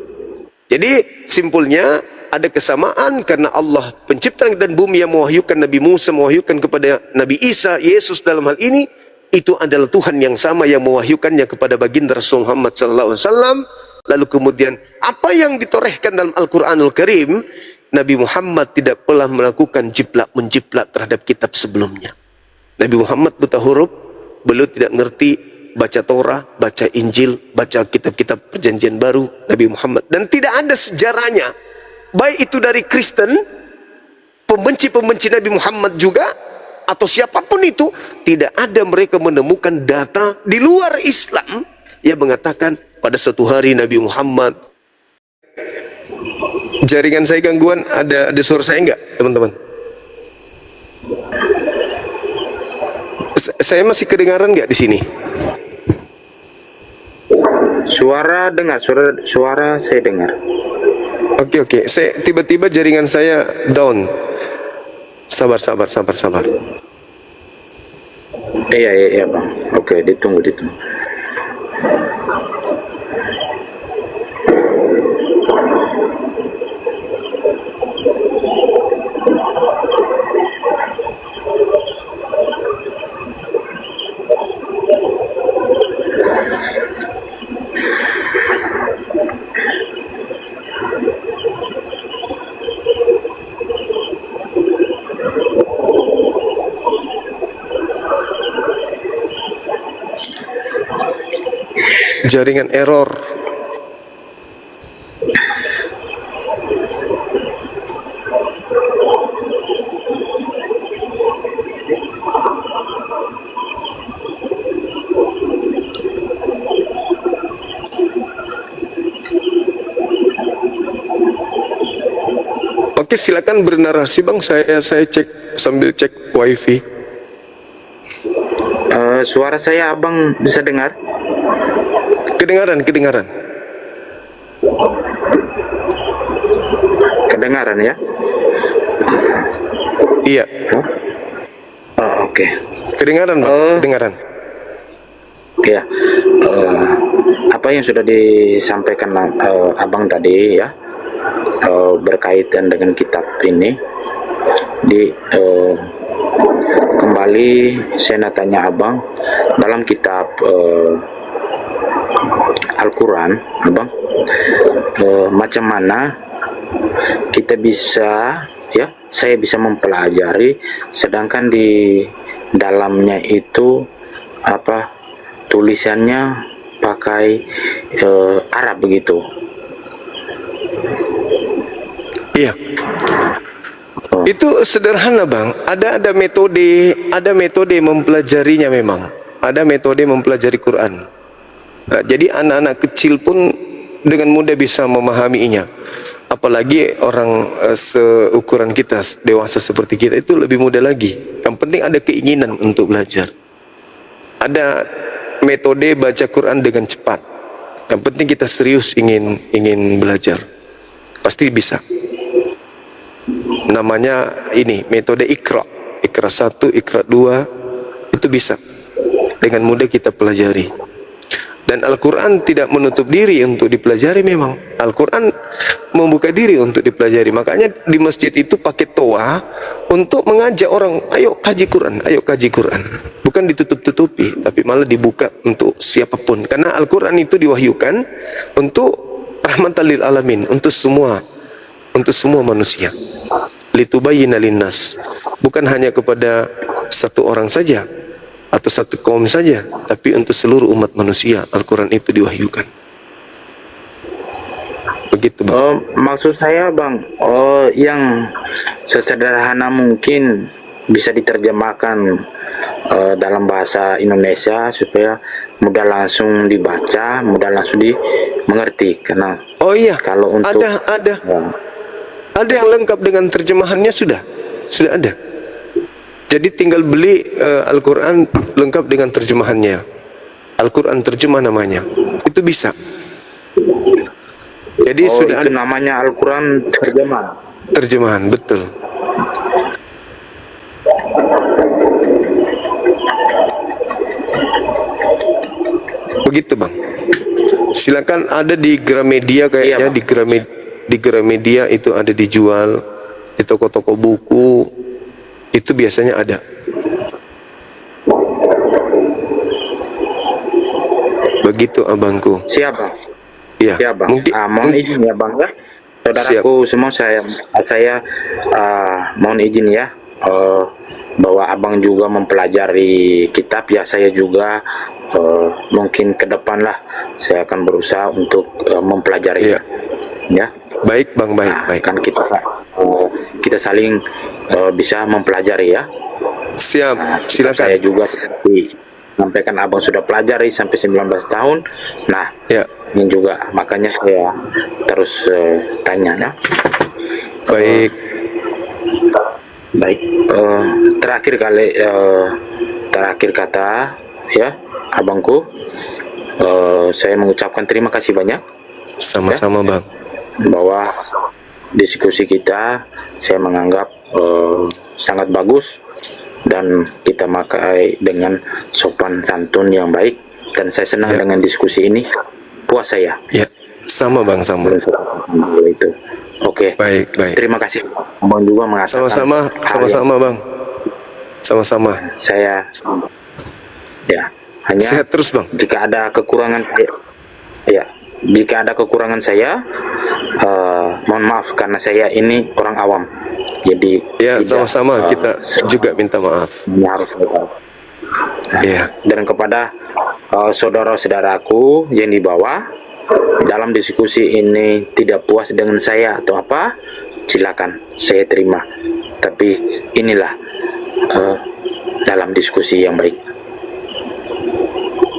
Jadi simpulnya ada kesamaan karena Allah pencipta langit dan bumi yang mewahyukan Nabi Musa, mewahyukan kepada Nabi Isa, Yesus dalam hal ini, itu adalah Tuhan yang sama yang mewahyukannya kepada baginda Rasul Muhammad SAW. Lalu kemudian apa yang ditorehkan dalam Al-Quranul Karim, Nabi Muhammad tidak pernah melakukan jiplak-menjiplak terhadap kitab sebelumnya. Nabi Muhammad buta huruf, beliau tidak ngerti baca Torah, baca Injil, baca kitab-kitab Perjanjian Baru Nabi Muhammad. Dan tidak ada sejarahnya, baik itu dari Kristen, pembenci-pembenci Nabi Muhammad juga, atau siapapun itu, tidak ada mereka menemukan data di luar Islam yang mengatakan pada suatu hari Nabi Muhammad. Jaringan saya gangguan, ada suara saya enggak, teman-teman? Saya masih kedengaran enggak di sini? Suara dengar, suara saya dengar. Oke. Saya tiba-tiba jaringan saya down. Sabar. Iya Bang. Oke, ditunggu. Jaringan error. Oke, silakan bernarasi Bang. Saya cek sambil cek wifi. Suara saya Abang bisa dengar? Kedengaran. Kedengaran ya? Iya. Oke. Kedengaran Bang, kedengaran. Ya. Apa yang sudah disampaikan Abang tadi ya, berkaitan dengan kitab ini, kembali saya tanya Abang, dalam kitab Al-Quran, Abang, macam mana kita bisa, ya, saya bisa mempelajari, sedangkan di dalamnya itu apa tulisannya pakai Arab begitu. Iya. Itu sederhana Bang. Ada metode mempelajarinya memang. Ada metode mempelajari Quran. Nah, jadi anak-anak kecil pun dengan mudah bisa memahaminya. Apalagi orang seukuran kita, dewasa seperti kita, itu lebih mudah lagi. Yang penting ada keinginan untuk belajar. Ada metode baca Quran dengan cepat. Yang penting kita serius ingin belajar. Pasti bisa. Namanya ini metode Iqra. Iqra 1, Iqra 2, itu bisa. Dengan mudah kita pelajari. Dan Al-Quran tidak menutup diri untuk dipelajari memang. Al-Quran membuka diri untuk dipelajari. Makanya di masjid itu pakai toa untuk mengajak orang, ayo kaji Quran. Bukan ditutup-tutupi, tapi malah dibuka untuk siapapun. Karena Al-Quran itu diwahyukan untuk rahmatan lil alamin, untuk semua manusia. Litubayyina linnas. Bukan hanya kepada satu orang saja atau satu kaum saja, tapi untuk seluruh umat manusia Al-Quran itu diwahyukan. Begitu Bang. Maksud saya Bang, yang sesederhana mungkin bisa diterjemahkan dalam bahasa Indonesia supaya mudah langsung dibaca, mudah langsung dimengerti. Karena kalau untuk ada yang lengkap dengan terjemahannya, sudah ada. Jadi tinggal beli Al-Quran lengkap dengan terjemahannya. Al-Quran terjemah namanya. Itu bisa. Jadi sudah itu ada namanya Al-Quran terjemah. Terjemahan, betul. Begitu Bang. Silakan, ada di Gramedia kayaknya. Iya, di Gramedia itu ada dijual, di toko-toko buku itu biasanya ada. Begitu abangku. Siap Bang. Iya. Siap Bang. Mohon izin ya Bang ya. Saudaraku semua, saya mohon izin ya, bahwa Abang juga mempelajari kitab ya, saya juga mungkin ke depan lah saya akan berusaha untuk mempelajari. Iya. Ya. Baik Bang, baik. Kan kita saling bisa mempelajari ya. Siap, silakan. Saya juga seperti sampaikan abang sudah pelajari sampai 19 tahun. Nah, Ya, ini juga makanya saya terus tanya ya. baik. Baik, terakhir kata ya abangku, saya mengucapkan terima kasih banyak Sama-sama, Bang. bahwa diskusi kita saya menganggap sangat bagus dan kita pakai dengan sopan santun yang baik, dan saya senang Ya. dengan diskusi ini. Puas saya Ya, sama, Bang, sama. itu. Oke, Baik, baik. terima kasih. Abang juga mengatakan Sama-sama, hal sama-sama, Bang. Sama-sama. yang saya ya hanya Sehat terus, Bang. jika ada kekurangan saya, ya jika ada kekurangan saya, mohon maaf karena saya ini orang awam, jadi Ya, tidak, sama-sama kita juga minta maaf. harus tahu. Iya. Dan kepada saudara-saudaraku yang di bawah, dalam diskusi ini tidak puas dengan saya atau apa, silakan, saya terima. Tapi inilah dalam diskusi yang baik.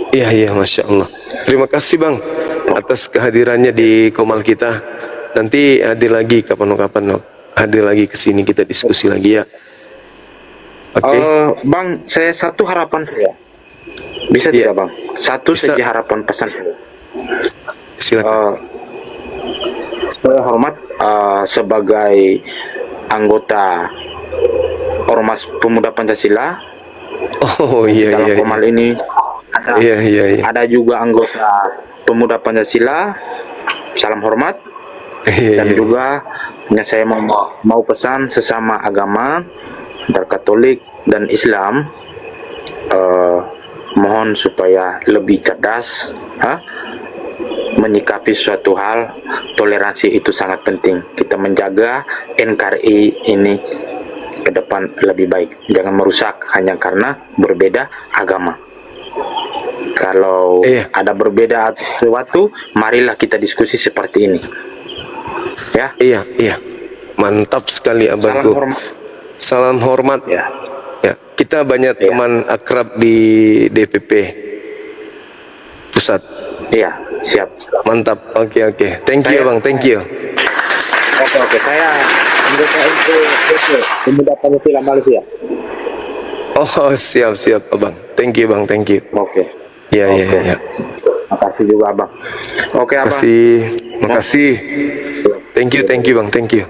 Iya, iya, Masya Allah. Terima kasih, Bang, atas kehadirannya di Komal kita. Nanti hadir lagi kapan-kapan, hadir lagi ke sini, kita diskusi lagi ya. Oke. Bang, saya satu harapan saya. Bisa Iya. tidak, Bang? Satu Bisa. saja harapan pesan saya. Silakan. Saya hormat sebagai anggota Ormas Pemuda Pancasila. Oh, iya, Dalam iya, Komal iya. ini ada, Iya, iya, iya. ada juga anggota Pemuda Pancasila. Salam hormat. Iya, Dan iya. juga saya mau pesan sesama agama, antara Katolik dan Islam, mohon supaya lebih cerdas menyikapi suatu hal. Toleransi itu sangat penting. Kita menjaga NKRI ini ke depan lebih baik. Jangan merusak hanya karena berbeda agama. Kalau Iya. ada berbeda sesuatu, marilah kita diskusi seperti ini. Ya. Iya, iya. Mantap sekali, Salam abangku. hormat. Salam hormat. Ya. Ya, kita banyak Iya. teman akrab di DPP pusat. Iya, siap. Mantap. Oke, oke. Thank you, Saya- Bang. Thank you. Oke, saya anggota Pemuda Pancasila Malaysia. Oh, siap, siap, Abang. Thank you, Bang. Thank you. Oke. Ya, ya, Oke. ya. Makasih juga, Abang. Oke, Abang. Makasih. Makasih. Thank you, Bang. Thank you.